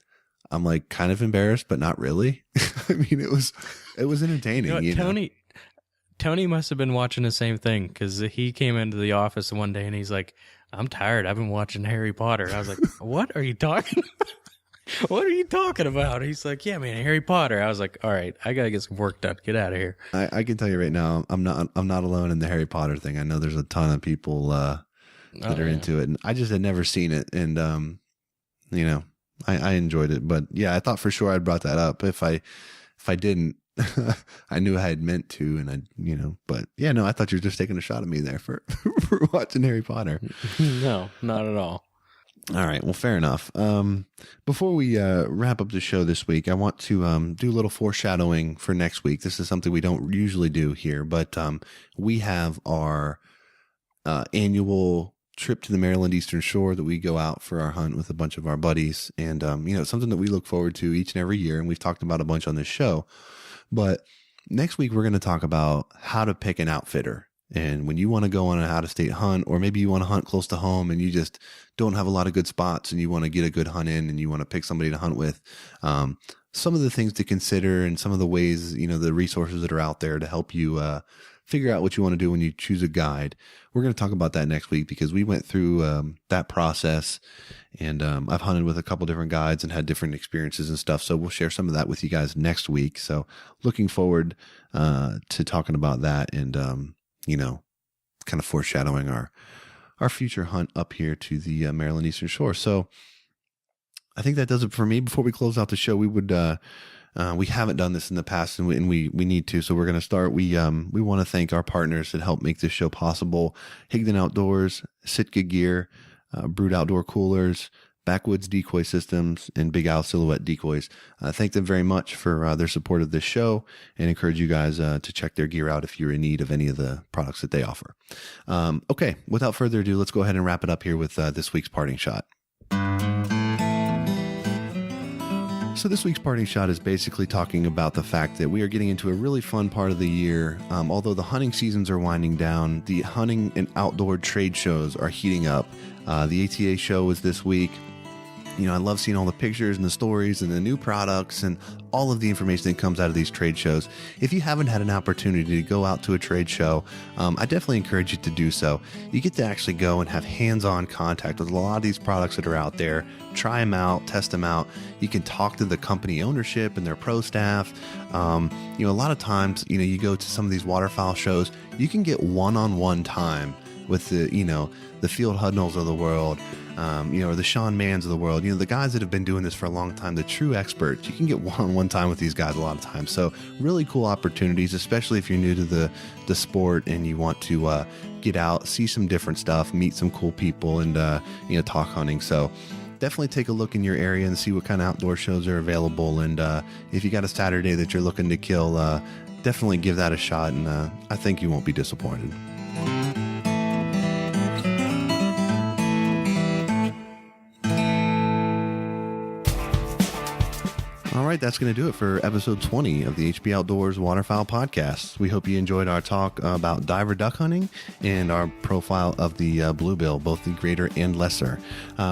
I'm like kind of embarrassed, but not really. I mean, it was entertaining. Tony must have been watching the same thing, because he came into the office one day and he's like, "I'm tired. I've been watching Harry Potter." I was like, "What are you talking? What are you talking about?" He's like, "Yeah, man, Harry Potter." I was like, "All right, I gotta get some work done. Get out of here." I can tell you right now, I'm not alone in the Harry Potter thing. I know there's a ton of people that are into it, and I just had never seen it, and I enjoyed it, but yeah, I thought for sure I'd brought that up. If I didn't, I knew I had meant to, and but yeah, no, I thought you were just taking a shot at me there for watching Harry Potter. No, not at all. All right, well, fair enough. Before we wrap up the show this week, I want to do a little foreshadowing for next week. This is something we don't usually do here, but we have our annual trip to the Maryland Eastern Shore that we go out for our hunt with a bunch of our buddies, and it's something that we look forward to each and every year, and we've talked about a bunch on this show. But next week we're going to talk about how to pick an outfitter, and when you want to go on an out-of-state hunt, or maybe you want to hunt close to home and you just don't have a lot of good spots and you want to get a good hunt in and you want to pick somebody to hunt with, some of the things to consider and some of the ways, the resources that are out there to help you figure out what you want to do when you choose a guide. We're going to talk about that next week, because we went through that process, and I've hunted with a couple different guides and had different experiences and stuff. So we'll share some of that with you guys next week. So looking forward to talking about that, and kind of foreshadowing our future hunt up here to the Maryland Eastern Shore. So I think that does it for me. Before we close out the show, we haven't done this in the past, and we need to. So we're going to start. We want to thank our partners that help make this show possible: Higdon Outdoors, Sitka Gear, Brood Outdoor Coolers, Backwoods Decoy Systems, and Big Owl Silhouette Decoys. Thank them very much for their support of this show, and encourage you guys to check their gear out if you're in need of any of the products that they offer. Okay, without further ado, let's go ahead and wrap it up here with this week's parting shot. So this week's parting shot is basically talking about the fact that we are getting into a really fun part of the year. Although the hunting seasons are winding down, the hunting and outdoor trade shows are heating up. The ATA show was this week. I love seeing all the pictures and the stories and the new products and all of the information that comes out of these trade shows. If you haven't had an opportunity to go out to a trade show, I definitely encourage you to do so. You get to actually go and have hands-on contact with a lot of these products that are out there. Try them out, test them out. You can talk to the company ownership and their pro staff. A lot of times, you go to some of these waterfowl shows, you can get one-on-one time with the Field Hudnalls of the world, or the Sean Manns of the world, the guys that have been doing this for a long time, the true experts. You can get one-on-one time with these guys a lot of times. So really cool opportunities, especially if you're new to the sport and you want to get out, see some different stuff, meet some cool people, and talk hunting. So definitely take a look in your area and see what kind of outdoor shows are available. And if you got a Saturday that you're looking to kill, definitely give that a shot, and I think you won't be disappointed. All right, that's going to do it for episode 20 of the HB Outdoors Waterfowl Podcast. We hope you enjoyed our talk about diver duck hunting and our profile of the bluebill, both the greater and lesser.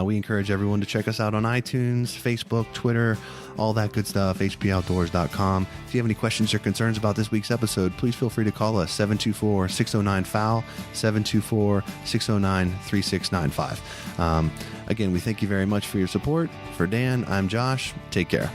We encourage everyone to check us out on iTunes, Facebook, Twitter, all that good stuff, hboutdoors.com. If you have any questions or concerns about this week's episode, please feel free to call us, 724-609-FOWL, 724-609-3695. Again, we thank you very much for your support. For Dan, I'm Josh. Take care.